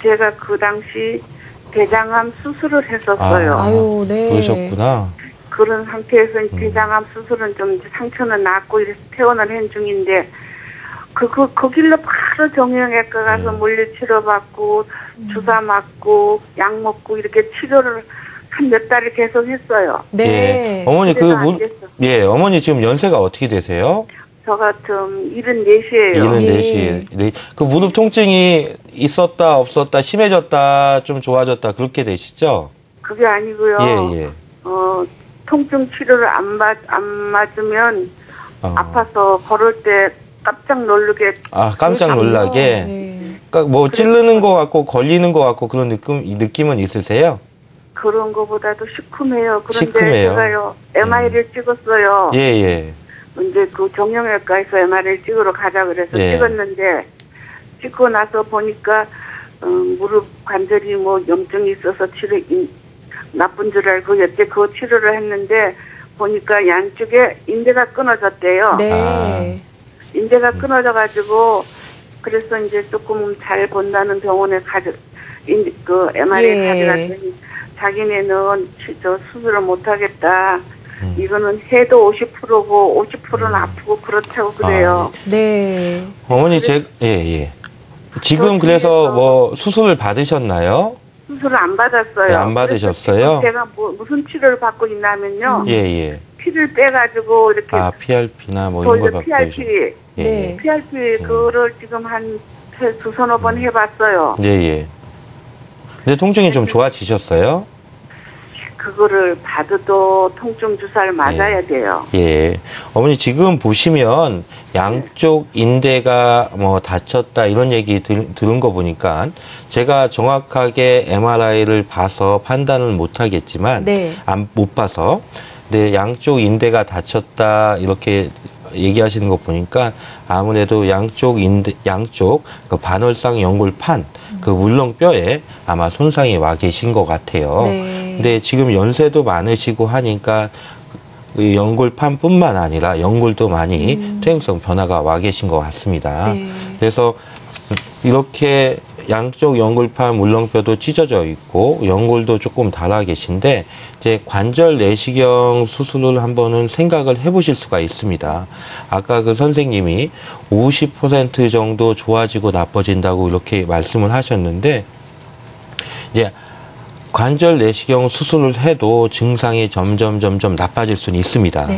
제가 그 당시 대장암 수술을 했었어요. 아유, 네. 그러셨구나. 그런 상태에서 대장암 수술은 좀 상처는 났고 이래서 퇴원을 한 중인데 그 길로 바로 정형외과 가서 물리치료받고 주사 맞고 약 먹고 이렇게 치료를 한 몇 달을 계속 했어요. 네. 어머니 어머니 지금 연세가 어떻게 되세요? 저 같은 74시예요. 74시. 네. 그 무릎 통증이 있었다 없었다 심해졌다 좀 좋아졌다 그렇게 되시죠? 그게 아니고요. 예. 통증 치료를 안 맞으면 아파서 걸을 때 깜짝 놀라게. 깜짝 놀라게. 네. 그러니까 뭐 찌르는 것 같고 걸리는 것 같고 그런 느낌은 있으세요? 그런 거보다도 시큼해요. 그런데 시큼해요. 제가요 MRI를 찍었어요. 예. 근데 그 정형외과에서 MRI를 찍으러 가자 그래서 찍었는데 찍고 나서 보니까 무릎 관절이 뭐 염증이 있어서 나쁜 줄 알고 여태 그 치료를 했는데 보니까 양쪽에 인대가 끊어졌대요. 네. 인대가 끊어져가지고 그래서 이제 조금 잘 본다는 병원에 그 MRI 가져갔더니 자기네는 수술을 못하겠다. 이거는 해도 50%고 50%는 아프고 그렇다고 그래요. 네. 어머니 지금 그래서 뭐 수술을 받으셨나요? 수술을 안 받았어요. 네, 안 받으셨어요? 제가 무슨 치료를 받고 있냐면요. 예. 피를 빼가지고 이렇게 PRP나 뭐 이런 걸 받고 PRP. 네. PRP 그거를 지금 한 두서너 번 해봤어요. 예. 근데 통증이 좀 좋아지셨어요? 그거를 받아도 통증 주사를 맞아야 돼요. 예. 어머니 지금 보시면 양쪽 인대가 뭐 다쳤다 이런 얘기 들은 거 보니까 제가 정확하게 MRI를 봐서 판단을 못 하겠지만 못 봐서 근데 양쪽 인대가 다쳤다 이렇게 얘기하시는 거 보니까 아무래도 양쪽 그 반월상 연골판 그 물렁뼈에 아마 손상이 와 계신 것 같아요. 근데 지금 연세도 많으시고 하니까 그 연골판뿐만 아니라 연골도 많이 퇴행성 변화가 와 계신 것 같습니다. 그래서 이렇게 양쪽 연골판 물렁뼈도 찢어져 있고 연골도 조금 닳아 계신데 이제 관절 내시경 수술을 한번은 생각을 해보실 수가 있습니다. 아까 그 선생님이 50% 정도 좋아지고 나빠진다고 이렇게 말씀을 하셨는데 이제 관절 내시경 수술을 해도 증상이 점점 나빠질 수는 있습니다.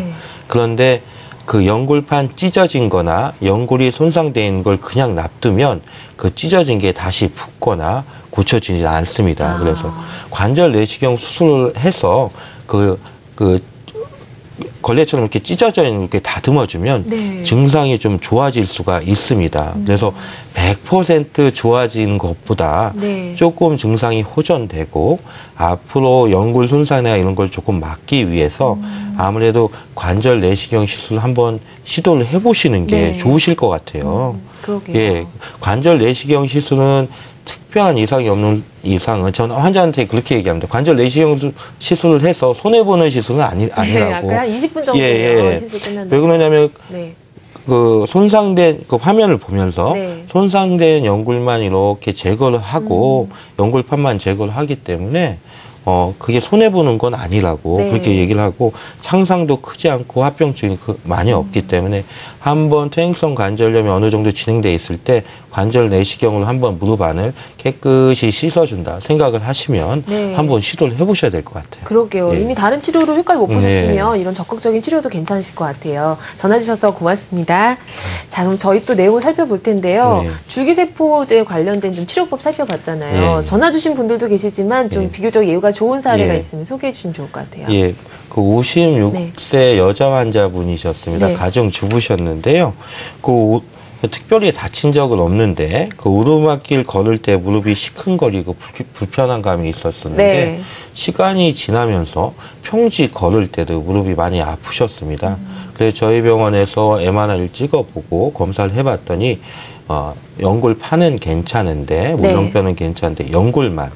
그런데 그 연골판 찢어진 거나 연골이 손상된 걸 그냥 놔두면 그 찢어진 게 다시 붓거나 고쳐지지 않습니다. 그래서 관절 내시경 수술을 해서 그 걸레처럼 이렇게 찢어져 있는 이렇게 다듬어주면 증상이 좀 좋아질 수가 있습니다. 그래서 100% 좋아진 것보다 조금 증상이 호전되고 앞으로 연골 손상이나 이런 걸 조금 막기 위해서 아무래도 관절 내시경 시술 한번 시도를 해보시는 게 좋으실 것 같아요. 그러게요. 관절 내시경 시술은 특별한 이상이 없는 이상은 저는 환자한테 그렇게 얘기합니다. 관절 내시경 시술을 해서 손해보는 시술은 아니라고. 아까 한 20분 정도 시술 끝났는데. 왜 그러냐면 그 손상된 그 화면을 보면서 손상된 연골만 이렇게 제거를 하고 연골판만 제거를 하기 때문에 그게 손해보는 건 아니라고 그렇게 얘기를 하고 창상도 크지 않고 합병증이 많이 없기 때문에 한번 퇴행성 관절염이 어느 정도 진행돼 있을 때 관절 내시경으로 한번 무릎 안을 깨끗이 씻어준다 생각을 하시면 한번 시도를 해보셔야 될 것 같아요. 그러게요. 이미 다른 치료로 효과를 못 보셨으면 이런 적극적인 치료도 괜찮으실 것 같아요. 전화 주셔서 고맙습니다. 자, 그럼 저희 또 내용을 살펴볼 텐데요. 줄기세포에 관련된 좀 치료법 살펴봤잖아요. 전화 주신 분들도 계시지만 좀 비교적 예후가 좋은 사례가 있으면 소개해 주시면 좋을 것 같아요. 그 56세 여자 환자분이셨습니다. 가정주부셨는데요. 그 특별히 다친 적은 없는데 그 오르막길 걸을 때 무릎이 시큰거리고 불편한 감이 있었었는데 네. 시간이 지나면서 평지 걸을 때도 무릎이 많이 아프셨습니다. 그래서 저희 병원에서 MRI를 찍어보고 검사를 해봤더니 연골판은 괜찮은데 물렁뼈는 괜찮은데 연골만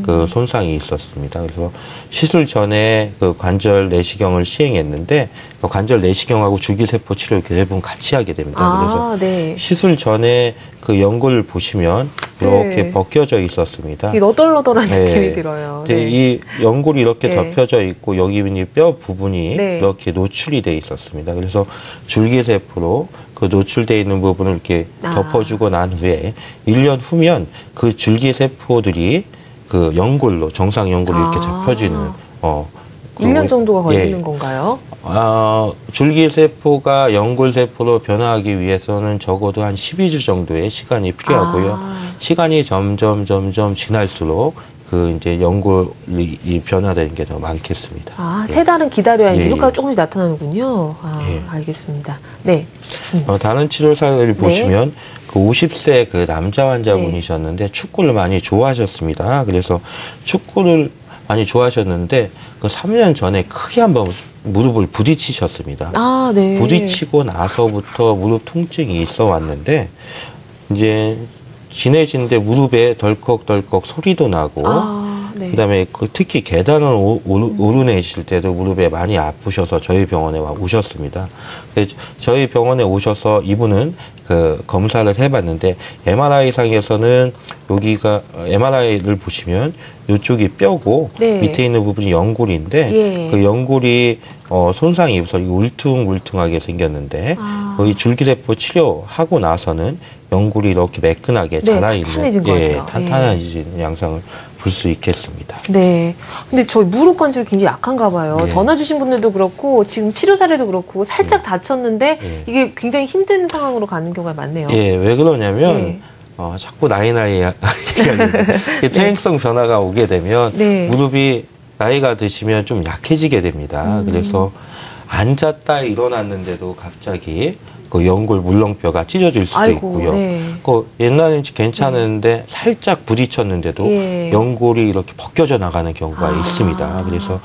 그 손상이 있었습니다. 그래서 시술 전에 그 관절 내시경을 시행했는데 그 관절 내시경하고 줄기세포 치료를 대부분 같이 하게 됩니다. 그래서 네. 시술 전에 그 연골을 보시면 이렇게 네. 벗겨져 있었습니다. 너덜너덜한 네. 느낌이 들어요. 네. 이 연골이 이렇게 네. 덮여져 있고 여기 뼈 부분이 네. 이렇게 노출이 돼 있었습니다. 그래서 줄기세포로 그 노출되어 있는 부분을 이렇게 덮어주고 난 후에 1년 후면 그 줄기세포들이 그 연골로 정상 연골로 이렇게 잡혀지는 1년 정도가 걸리는 건가요? 줄기세포가 연골세포로 변화하기 위해서는 적어도 한 12주 정도의 시간이 필요하고요. 시간이 점점 지날수록 그 이제 연골이 변화되는 게 더 많겠습니다. 세 달은 기다려야 이제 효과가 조금씩 나타나는군요. 알겠습니다. 네. 다른 치료 사례를 보시면 그 50세 그 남자 환자분이셨는데 축구를 많이 좋아하셨습니다. 그래서 축구를 많이 좋아하셨는데 그 3년 전에 크게 한번 무릎을 부딪히셨습니다. 네. 부딪히고 나서부터 무릎 통증이 있어 왔는데 이제 지내시는데 무릎에 덜컥덜컥 소리도 나고 네. 그다음에 특히 계단을 오르내실 때도 무릎에 많이 아프셔서 저희 병원에 오셨습니다. 저희 병원에 오셔서 이분은 그 검사를 해봤는데 MRI상에서는 여기가 MRI를 보시면 이쪽이 뼈고 네. 밑에 있는 부분이 연골인데 그 연골이 손상이 우선 울퉁불퉁하게 생겼는데 거의 줄기세포 치료하고 나서는 연골이 이렇게 매끈하게 자라있는 탄탄해진 양상을 볼 수 있겠습니다. 네. 근데 저희 무릎 관절이 굉장히 약한가 봐요. 전화 주신 분들도 그렇고 지금 치료 사례도 그렇고 살짝 다쳤는데 이게 굉장히 힘든 상황으로 가는 경우가 많네요. 왜 그러냐면 자꾸 나이 얘기하는데 퇴행성 변화가 오게 되면 무릎이 나이가 드시면 좀 약해지게 됩니다. 그래서 앉았다 일어났는데도 갑자기 그 연골 물렁뼈가 찢어질 수도 있고요. 그 옛날에는 괜찮은데 살짝 부딪혔는데도 연골이 이렇게 벗겨져 나가는 경우가 있습니다. 그래서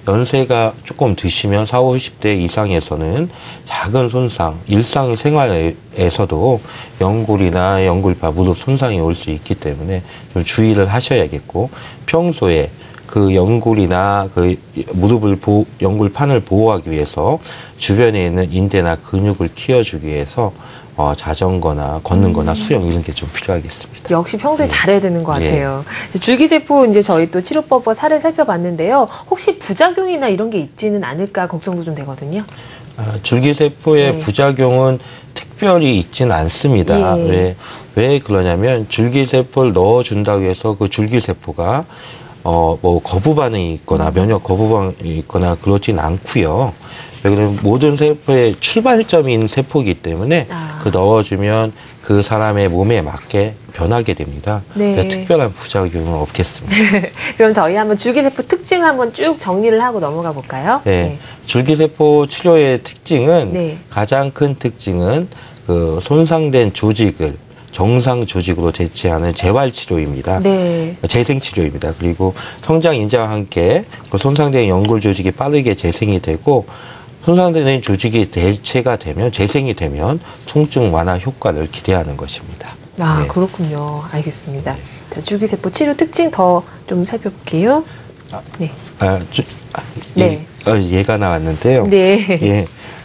연세가 조금 드시면 40, 50대 이상에서는 작은 손상, 일상생활에서도 연골이나 연골파, 무릎 손상이 올 수 있기 때문에 좀 주의를 하셔야겠고 평소에 그 연골이나 그 무릎을 연골판을 보호하기 위해서 주변에 있는 인대나 근육을 키워주기 위해서 자전거나 걷는 거나 수영 이런 게 좀 필요하겠습니다. 역시 평소에 잘해야 되는 것 같아요. 줄기세포 이제 저희 또 치료법과 사례 살펴봤는데요. 혹시 부작용이나 이런 게 있지는 않을까 걱정도 좀 되거든요. 줄기세포의 부작용은 특별히 있지는 않습니다. 왜 그러냐면 줄기세포를 넣어준다고 해서 그 줄기세포가 뭐 거부 반응이 있거나 면역 거부 반응이 있거나 그렇진 않고요. 왜냐면 모든 세포의 출발점인 세포이기 때문에 그 넣어주면 그 사람의 몸에 맞게 변하게 됩니다. 특별한 부작용은 없겠습니다. 그럼 저희 한번 줄기세포 특징 한번 쭉 정리를 하고 넘어가 볼까요? 줄기세포 치료의 특징은 가장 큰 특징은 그 손상된 조직을 정상 조직으로 대체하는 재활치료입니다. 재생치료입니다. 그리고 성장 인자와 함께 그 손상된 연골 조직이 빠르게 재생이 되고 손상된 조직이 대체가 되면 재생이 되면 통증 완화 효과를 기대하는 것입니다. 그렇군요. 알겠습니다. 자, 줄기세포 치료 특징 더 좀 살펴볼게요. 얘가 나왔는데요.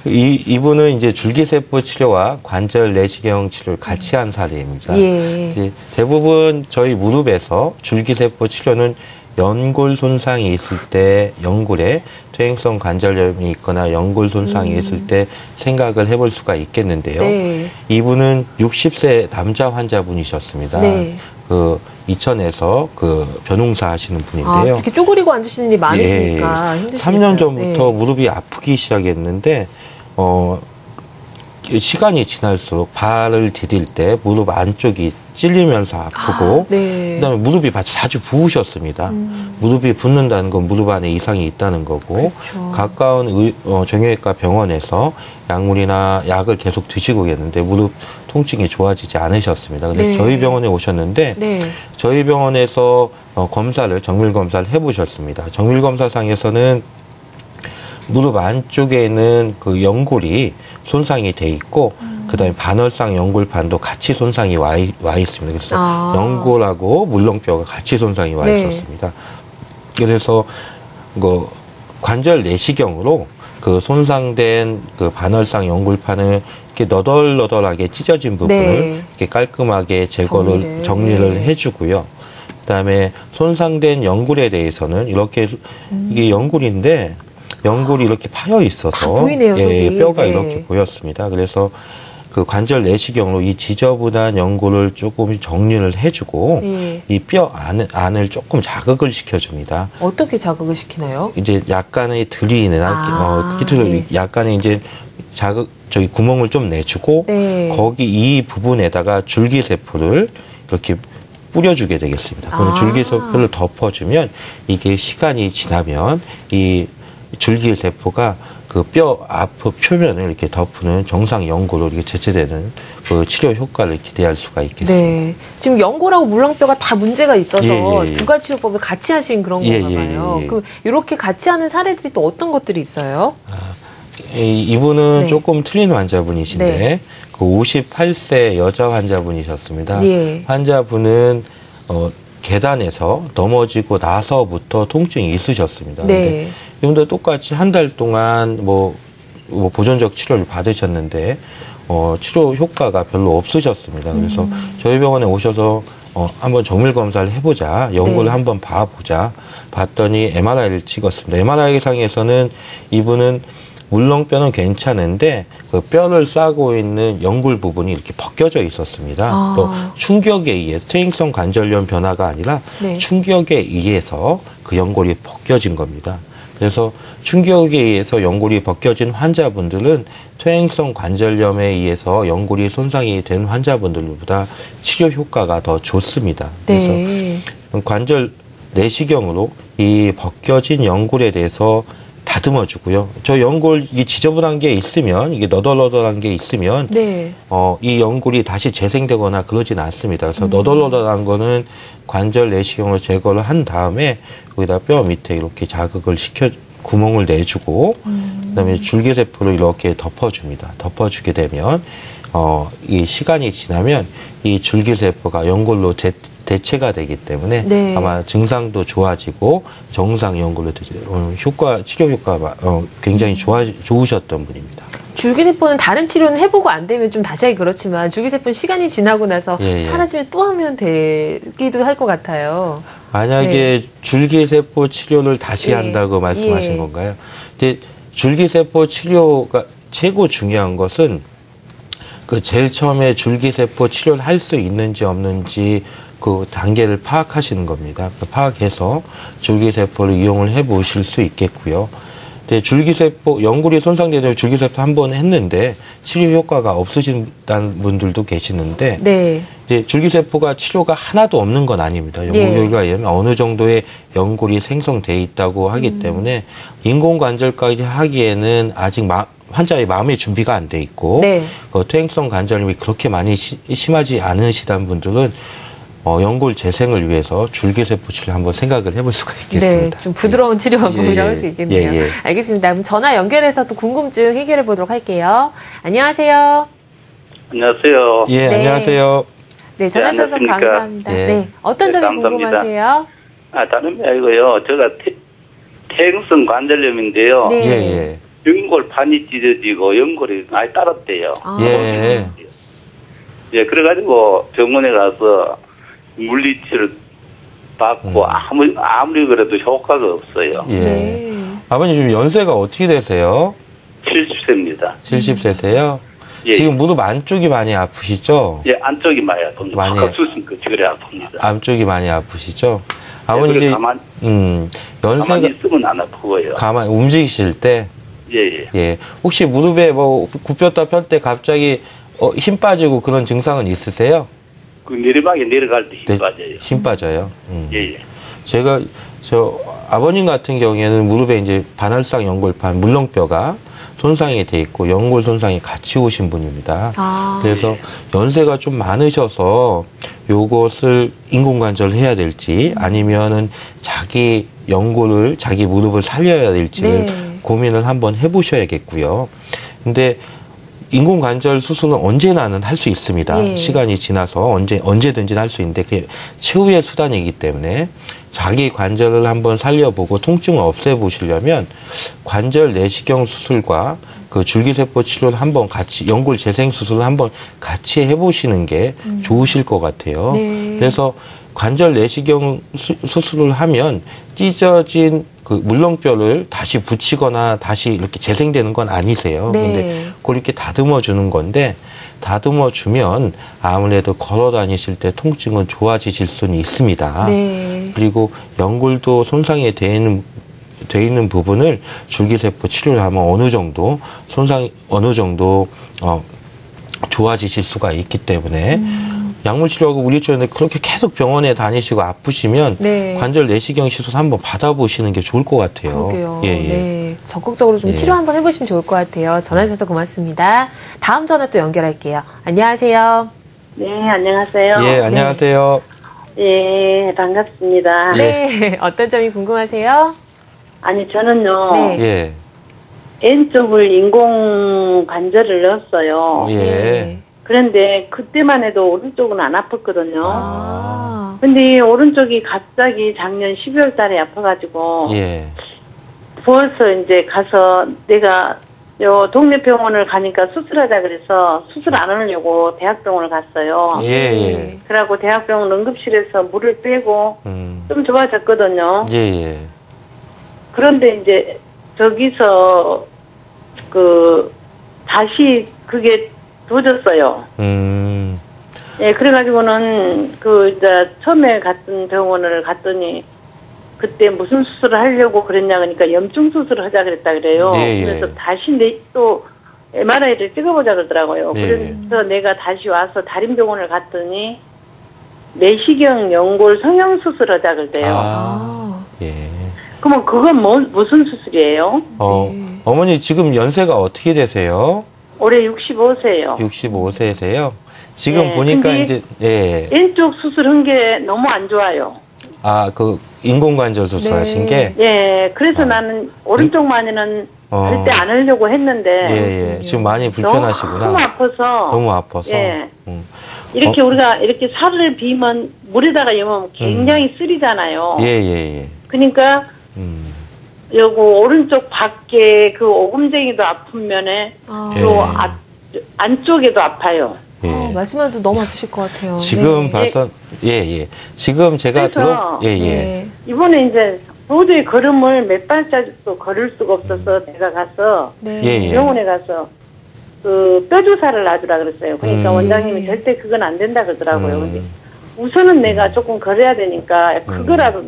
이분은 이제 줄기세포 치료와 관절 내시경 치료를 같이 한 사례입니다. 대부분 저희 무릎에서 줄기세포 치료는 연골 손상이 있을 때 연골에 퇴행성 관절염이 있거나 연골 손상이 있을 때 생각을 해볼 수가 있겠는데요. 이분은 60세 남자 환자분이셨습니다. 그 이천에서 그 변홍사 하시는 분인데요. 이렇게 쪼그리고 앉으시는 일이 많으시니까 힘드시겠어요. 3년 전부터 무릎이 아프기 시작했는데 시간이 지날수록 발을 디딜 때 무릎 안쪽이 찔리면서 아프고 그다음에 무릎이 자주 부으셨습니다. 무릎이 붓는다는 건 무릎 안에 이상이 있다는 거고 그렇죠. 가까운 정형외과 병원에서 약물이나 약을 계속 드시고 계셨는데 무릎 통증이 좋아지지 않으셨습니다. 근데 저희 병원에 오셨는데 저희 병원에서 정밀 검사를 해보셨습니다. 정밀 검사상에서는 무릎 안쪽에 있는 그 연골이 손상이 돼 있고 그다음에 반월상 연골판도 같이 손상이 와 있습니다. 그래서 연골하고 물렁뼈가 같이 손상이 와 있었습니다. 그래서 그 관절 내시경으로 그 손상된 그 반월상 연골판을 이렇게 너덜너덜하게 찢어진 부분을 이렇게 깔끔하게 정리를 해주고요. 그다음에 손상된 연골에 대해서는 이렇게 이게 연골인데 연골이 이렇게 파여 있어서 보이네요, 뼈가 이렇게 보였습니다. 그래서 그 관절 내시경으로 이 지저분한 연골을 조금 정리를 해주고 이 뼈 안을 조금 자극을 시켜줍니다. 어떻게 자극을 시키나요? 이제 약간의 드리나 약간의 이제 저기 구멍을 좀 내주고 거기 이 부분에다가 줄기세포를 이렇게 뿌려주게 되겠습니다. 그러면 줄기세포를 덮어주면 이게 시간이 지나면 이 줄기세포가 그 뼈 앞 표면을 이렇게 덮는 정상 연골로 이렇게 제체되는 그 치료 효과를 기대할 수가 있겠습니다. 네. 지금 연골하고 물렁뼈가 다 문제가 있어서 두 가지 치료법을 같이 하신 그런 건가 봐요. 그럼 이렇게 같이 하는 사례들이 또 어떤 것들이 있어요? 이분은 조금 틀린 환자분이신데 그 58세 여자 환자분이셨습니다. 환자분은 계단에서 넘어지고 나서부터 통증이 있으셨습니다. 근데 이분도 똑같이 한 달 동안 뭐 보존적 치료를 받으셨는데 치료 효과가 별로 없으셨습니다. 그래서 저희 병원에 오셔서 한번 정밀 검사를 해보자, 연골을 한번 봐보자 봤더니 MRI를 찍었습니다. MRI 상에서는 이분은 물렁뼈는 괜찮은데 그 뼈를 싸고 있는 연골 부분이 이렇게 벗겨져 있었습니다. 또 충격에 의해 퇴행성 관절염 변화가 아니라 충격에 의해서 그 연골이 벗겨진 겁니다. 그래서 충격에 의해서 연골이 벗겨진 환자분들은 퇴행성 관절염에 의해서 연골이 손상이 된 환자분들보다 치료 효과가 더 좋습니다. 그래서 관절 내시경으로 이 벗겨진 연골에 대해서 다듬어 주고요. 저 연골 이 지저분한 게 있으면 이게 너덜너덜한 게 있으면 이 연골이 다시 재생되거나 그러진 않습니다. 그래서 너덜너덜한 거는 관절 내시경으로 제거를 한 다음에 거기다 뼈 밑에 이렇게 자극을 시켜 구멍을 내주고 그다음에 줄기세포를 이렇게 덮어줍니다. 덮어주게 되면 이 시간이 지나면 이 줄기세포가 연골로 대체가 되기 때문에 아마 증상도 좋아지고 정상 연골로 치료 효과가 굉장히 좋으셨던 분입니다. 줄기세포는 다른 치료는 해보고 안 되면 좀 다시 하기 그렇지만 줄기세포는 시간이 지나고 나서 사라지면 또 하면 되기도 할 것 같아요. 만약에 줄기세포 치료를 다시 한다고 말씀하신 건가요? 근데 줄기세포 치료가 최고 중요한 것은 그 제일 처음에 줄기세포 치료를 할 수 있는지 없는지 그 단계를 파악하시는 겁니다. 파악해서 줄기세포를 이용을 해 보실 수 있겠고요. 근데 줄기세포, 연골이 손상되면 줄기세포 한 번 했는데 치료 효과가 없으신다는 분들도 계시는데 이제 줄기세포가 치료가 하나도 없는 건 아닙니다. 연구 결과에 의하면 어느 정도의 연골이 생성돼 있다고 하기 때문에 인공관절까지 하기에는 아직 환자의 마음의 준비가 안 돼 있고 퇴행성 관절염이 그렇게 많이 심하지 않으시다는 분들은 연골 재생을 위해서 줄기세포 치료 한번 생각을 해볼 수가 있겠습니다. 좀 부드러운 치료 방법이라고 할 수 있겠네요. 알겠습니다. 그럼 전화 연결해서 또 궁금증 해결해 보도록 할게요. 안녕하세요. 안녕하세요. 안녕하세요. 네, 전화 주셔서 감사합니다. 어떤 점이 궁금하세요? 다른 게 아니고요. 제가 퇴행성 관절염인데요. 연골판이 찢어지고 연골이 많이 따랐대요. 그래가지고 병원에 가서 물리치를 받고 아무리 그래도 효과가 없어요. 아버님 지금 연세가 어떻게 되세요? 70세입니다. 70세세요? 지금 무릎 안쪽이 많이 아프시죠? 안쪽이 많이 아픕니다. 바깥수순 그래 아픕니다. 안쪽이 많이 아프시죠? 아버님 이제 연세가 가만히 있으면 안 아프고요. 가만히 움직이실 때 혹시 무릎에 뭐 굽혔다 펼 때 갑자기 힘 빠지고 그런 증상은 있으세요? 그 내리막에 내려갈 때 힘 빠져요. 힘 빠져요. 예, 예. 제가 아버님 같은 경우에는 무릎에 이제 반월상 연골판 물렁뼈가 손상이 돼 있고 연골 손상이 같이 오신 분입니다. 그래서 연세가 좀 많으셔서 요것을 인공관절을 해야 될지 아니면은 자기 연골을 자기 무릎을 살려야 될지를 고민을 한번 해보셔야겠고요. 근데 인공관절 수술은 언제나는 할 수 있습니다. 시간이 지나서 언제든지 할 수 있는데 그게 최후의 수단이기 때문에 자기 관절을 한번 살려보고 통증을 없애보시려면 관절 내시경 수술과 그 줄기세포 치료를 한번 같이 연골 재생 수술을 한번 같이 해보시는 게 좋으실 것 같아요. 그래서 관절 내시경 수술을 하면 찢어진 그 물렁뼈를 다시 붙이거나 다시 이렇게 재생되는 건 아니세요. 근데 그걸 이렇게 다듬어 주는 건데 다듬어 주면 아무래도 걸어 다니실 때 통증은 좋아지실 수는 있습니다. 그리고 연골도 손상이 돼 있는 부분을 줄기세포 치료를 하면 어느 정도 좋아지실 수가 있기 때문에 약물 치료하고 물리치료는 그렇게 계속 병원에 다니시고 아프시면 관절 내시경 시술 한번 받아보시는 게 좋을 것 같아요. 그러게요. 네. 적극적으로 좀 치료 한번 해보시면 좋을 것 같아요. 전화 주셔서 고맙습니다. 다음 전화 또 연결할게요. 안녕하세요. 네, 안녕하세요. 예, 안녕하세요. 예, 반갑습니다. 네, 어떤 점이 궁금하세요? 아니, 저는요. 예. 왼쪽을 인공 관절을 넣었어요. 예. 그런데 그때만 해도 오른쪽은 안 아팠거든요. 근데 오른쪽이 갑자기 작년 12월 달에 아파가지고. 부어서 이제 가서 내가 요 동네 병원을 가니까 수술하자 그래서 수술 안 하려고 대학병원을 갔어요. 그러고 대학병원 응급실에서 물을 빼고 좀 좋아졌거든요. 그런데 이제 저기서 다시 그게 도졌어요. 예, 그래가지고는 이제 처음에 갔던 병원을 갔더니 그때 무슨 수술을 하려고 그랬냐 그러니까 염증 수술을 하자 그랬다 그래요. 그래서 다시 또 MRI를 찍어보자 그러더라고요. 그래서 내가 다시 와서 다림병원을 갔더니 내시경 연골 성형 수술 하자 그러대요. 그러면 그건 무슨 수술이에요? 어머니 지금 연세가 어떻게 되세요? 올해 65세요. 65세세요? 지금 보니까 이제 왼쪽 수술한 게 너무 안 좋아요. 그 인공관절 수술하신 게? 예, 그래서 나는 오른쪽만은 절대 안 하려고 했는데. 지금 많이 불편하시구나. 너무 아파서. 이렇게 우리가 이렇게 살을 비면 물에다가 여면 굉장히 쓰리잖아요. 그러니까 요거 오른쪽 밖에 그 오금쟁이도 아픈 면에 또 안쪽에도 아파요. 말씀해도 너무 아프실 것 같아요. 지금 봐서 지금 제가 이번에 이제 도저히 걸음을 몇 발짝도 걸을 수가 없어서 내가 가서 병원에 가서 그 뼈주사를 놔주라 그랬어요. 그러니까 원장님이 절대 그건 안 된다 그러더라고요. 근데 우선은 내가 조금 걸어야 되니까 그거라도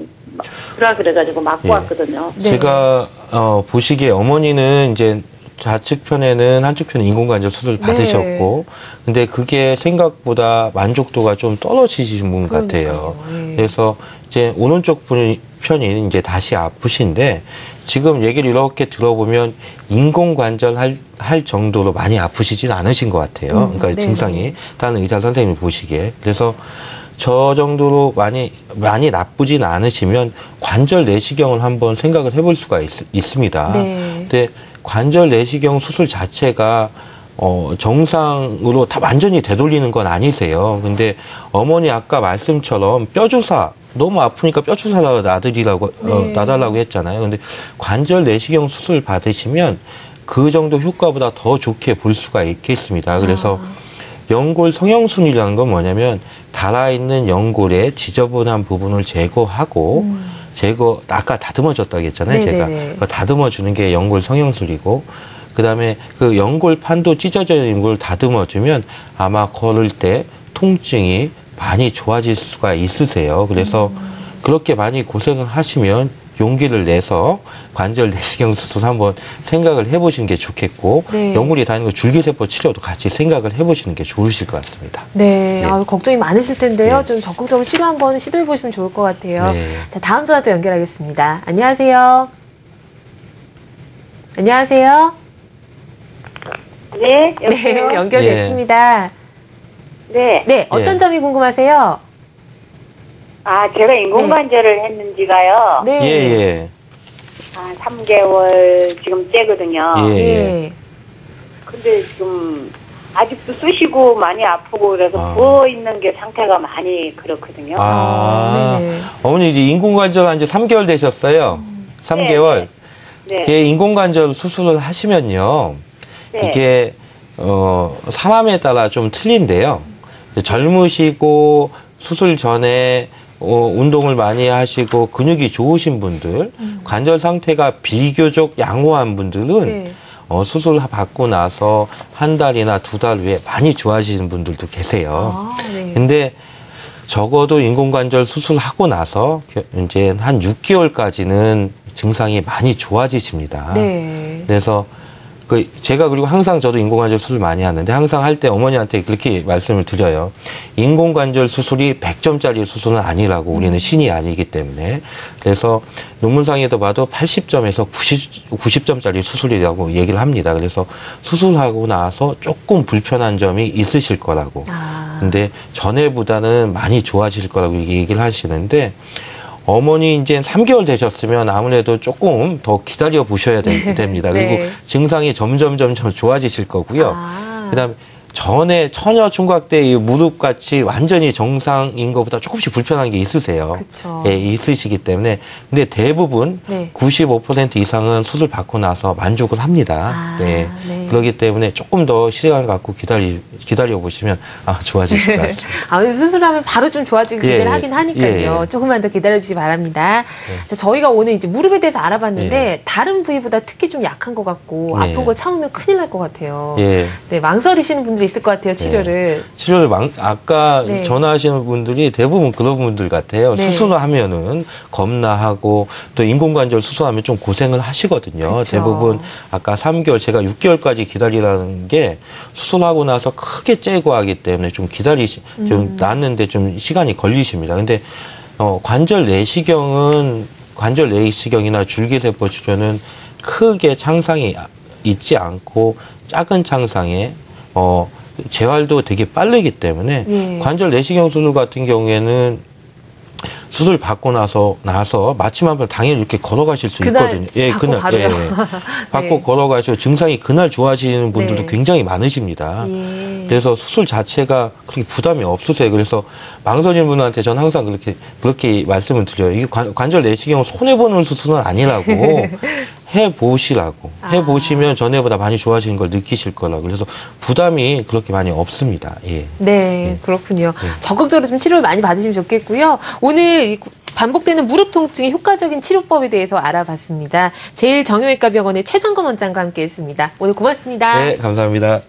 그라 그래가지고 맞고 왔거든요. 제가 보시기에 어머니는 이제 좌측편에는 한쪽편에 인공관절 수술 받으셨고 근데 그게 생각보다 만족도가 좀 떨어지신 분 같아요. 그래서 이제 오른쪽 편이 이제 다시 아프신데 지금 얘기를 이렇게 들어보면 인공관절 할 정도로 많이 아프시진 않으신 것 같아요. 그러니까 증상이 다른 의사 선생님이 보시기에. 그래서 저 정도로 많이 나쁘진 않으시면 관절 내시경을 한번 생각을 해볼 수가 있습니다. 근데 관절 내시경 수술 자체가 정상으로 다 완전히 되돌리는 건 아니세요. 근데 어머니 아까 말씀처럼 뼈주사 너무 아프니까 뼈주사 놔달라고 했잖아요. 근데 관절 내시경 수술 받으시면 그 정도 효과보다 더 좋게 볼 수가 있겠습니다. 그래서 연골 성형순이라는 건 뭐냐면 달아있는 연골의 지저분한 부분을 제거하고 아까 다듬어줬다고 했잖아요. 제가 다듬어주는 게 연골 성형술이고 그다음에 그 연골판도 찢어져 있는 걸 다듬어주면 아마 걸을 때 통증이 많이 좋아질 수가 있으세요. 그래서 그렇게 많이 고생을 하시면 용기를 내서 관절 내시경 수술 한번 생각을 해보시는 게 좋겠고 네. 연골이 다니는 거 줄기세포 치료도 같이 생각을 해보시는 게 좋으실 것 같습니다. 네, 네. 걱정이 많으실 텐데요. 네. 좀 적극적으로 치료 한번 시도해보시면 좋을 것 같아요. 네. 자, 다음 전화자 연결하겠습니다. 안녕하세요. 안녕하세요. 네, 여보세요? 네, 연결됐습니다. 네. 네, 어떤 점이 궁금하세요? 아, 제가 인공관절을 했는지가요. 네. 예. 한 3개월 지금 째거든요. 예. 근데 지금 아직도 쑤시고 많이 아프고 그래서 부어 있는 게 상태가 많이 그렇거든요. 어머니 이제 인공관절 한 지 3개월 되셨어요. 3개월. 네. 이게 인공관절 수술을 하시면요. 네. 이게 사람에 따라 좀 틀린데요. 젊으시고 수술 전에 운동을 많이 하시고 근육이 좋으신 분들, 관절 상태가 비교적 양호한 분들은 네. 수술 받고 나서 한 달이나 2달 후에 많이 좋아지시는 분들도 계세요. 네. 근데 적어도 인공관절 수술하고 나서 이제 한 6개월까지는 증상이 많이 좋아지십니다. 네. 그래서 제가 그리고 항상 저도 인공관절 수술 많이 하는데 항상 할 때 어머니한테 그렇게 말씀을 드려요. 인공관절 수술이 100점짜리 수술은 아니라고 우리는 신이 아니기 때문에. 그래서 논문상에도 봐도 80점에서 90점짜리 수술이라고 얘기를 합니다. 그래서 수술하고 나서 조금 불편한 점이 있으실 거라고. 근데 전에보다는 많이 좋아질 거라고 얘기를 하시는데 어머니 이제 3개월 되셨으면 아무래도 조금 더 기다려 보셔야 됩니다. 네. 그리고 증상이 점점 좋아지실 거고요. 그다음에 전에 처녀 총각 때 이 무릎같이 완전히 정상인 것보다 조금씩 불편한 게 있으세요. 그쵸. 예, 있으시기 때문에. 근데 대부분 네. 95% 이상은 수술 받고 나서 만족을 합니다. 네. 네. 그렇기 때문에 조금 더 시간 갖고 기다려 보시면 좋아지실 것 같습니다. 수술하면 바로 좀 좋아지기를 기대를 하긴 하니까요. 조금만 더 기다려주시기 바랍니다. 자, 저희가 오늘 이제 무릎에 대해서 알아봤는데 다른 부위보다 특히 좀 약한 것 같고 아픈 거 참으면 큰일 날 것 같아요. 네, 망설이시는 분들 있을 것 같아요. 치료를. 치료를 아까 전화하시는 분들이 대부분 그런 분들 같아요. 수술을 하면은 겁나하고 또 인공관절 수술하면 좀 고생을 하시거든요. 그쵸. 대부분 아까 3개월 제가 6개월까지 기다리라는 게 수술하고 나서 크게 째고 하기 때문에 좀 좀 낫는데 좀 시간이 걸리십니다. 근데 관절 내시경이나 줄기세포 치료는 크게 창상이 있지 않고 작은 창상에 재활도 되게 빠르기 때문에 관절 내시경 수술 같은 경우에는 수술 받고 나서 마취만 당일 이렇게 걸어가실 수 있거든요. 그날 받고 걸어가시고 증상이 그날 좋아지는 분들도 굉장히 많으십니다. 그래서 수술 자체가 그렇게 부담이 없으세요. 그래서 망설이는 분한테 저는 항상 그렇게 말씀을 드려요. 이게 관절 내시경 손해보는 수술은 아니라고. 해보시면 전에보다 많이 좋아지는 걸 느끼실 거라고. 그래서 부담이 그렇게 많이 없습니다. 네, 그렇군요. 적극적으로 좀 치료를 많이 받으시면 좋겠고요. 오늘 반복되는 무릎 통증의 효과적인 치료법에 대해서 알아봤습니다. 제일정형외과병원의 최정건 원장과 함께했습니다. 오늘 고맙습니다. 네, 감사합니다.